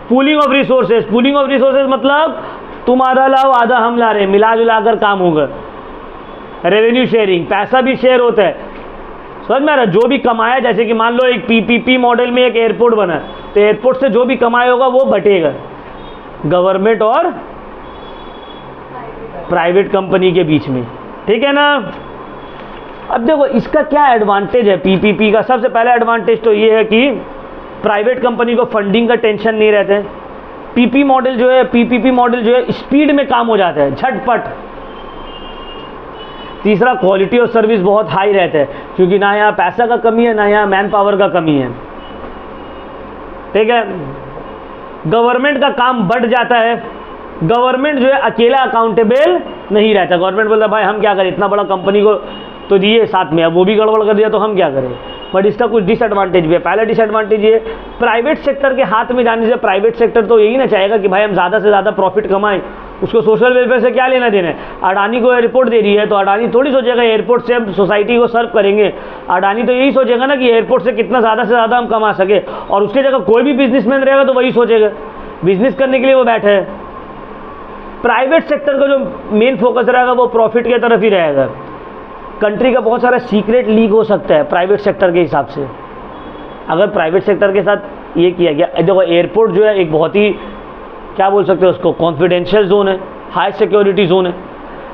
पूलिंग ऑफ रिसोर्सेज मतलब तुम आधा लाओ आधा हम ला रहे हैं, मिला जुला कर काम होगा। रेवेन्यू शेयरिंग, पैसा भी शेयर होता है, समझ में आ रहा है। जो भी कमाया, जैसे कि मान लो एक पीपीपी मॉडल में एक एयरपोर्ट बना, तो एयरपोर्ट से जो भी कमाया होगा वो बटेगा गवर्नमेंट और प्राइवेट कंपनी के बीच में, ठीक है ना। अब देखो इसका क्या एडवांटेज है पीपीपी का। सबसे पहला एडवांटेज तो ये है कि प्राइवेट कंपनी को फंडिंग का टेंशन नहीं रहता है। पीपीपी मॉडल जो है स्पीड में काम हो जाता है, झटपट। तीसरा, क्वालिटी ऑफ सर्विस बहुत हाई रहता है, क्योंकि ना यहाँ पैसा का कमी है ना यहाँ मैन पावर का कमी है, ठीक है। गवर्नमेंट का काम बढ़ जाता है, गवर्नमेंट जो है अकेला अकाउंटेबल नहीं रहता। गवर्नमेंट बोलता है भाई हम क्या करें, इतना बड़ा कंपनी को तो दिए साथ में, अब वो भी गड़बड़ कर दिया तो हम क्या करें। बट इसका कुछ डिसएडवांटेज भी है। पहला डिसएडवांटेज ये, प्राइवेट सेक्टर के हाथ में जाने से प्राइवेट सेक्टर तो यही ना चाहेगा कि भाई हम ज़्यादा से ज़्यादा प्रॉफिट कमाएं उसको सोशल वेलफेयर से क्या लेना देना है? अडानी को एयरपोर्ट दे रही है तो अडानी थोड़ी सोचेगा एयरपोर्ट से हम सोसाइटी को सर्व करेंगे। अडानी तो यही सोचेगा ना कि एयरपोर्ट से कितना ज़्यादा से ज़्यादा हम कमा सके, और उसके जगह कोई भी बिजनेसमैन रहेगा तो वही सोचेगा, बिजनेस करने के लिए वो बैठे हैं। प्राइवेट सेक्टर का जो मेन फोकस रहेगा वो प्रॉफिट की तरफ ही रहेगा। कंट्री का बहुत सारा सीक्रेट लीक हो सकता है प्राइवेट सेक्टर के हिसाब से, अगर प्राइवेट सेक्टर के साथ ये किया गया। देखो एयरपोर्ट जो है एक बहुत ही क्या बोल सकते हो उसको, कॉन्फिडेंशियल जोन है, हाई सिक्योरिटी जोन है।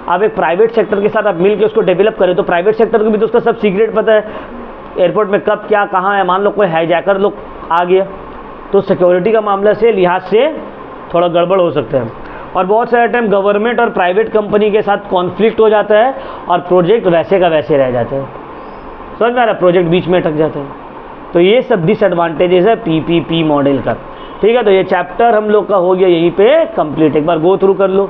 आप एक प्राइवेट सेक्टर के साथ आप मिल के उसको डेवलप करें तो प्राइवेट सेक्टर को भी तो उसका सब सीक्रेट पता है, एयरपोर्ट में कब क्या कहाँ है। मान लो कोई हाईजैकर लोग आ गया तो सिक्योरिटी का मामला से लिहाज से थोड़ा गड़बड़ हो सकता है, और बहुत सारे टाइम गवर्नमेंट और प्राइवेट कंपनी के साथ कॉन्फ्लिक्ट हो जाता है और प्रोजेक्ट वैसे का वैसे रह जाता है। समझ में आ रहा है? प्रोजेक्ट बीच में अटक जाता है। तो ये सब डिसएडवांटेजेस है पीपीपी मॉडल का। ठीक है, तो ये चैप्टर हम लोग का हो गया यहीं पे कंप्लीट। एक बार गो थ्रू कर लो।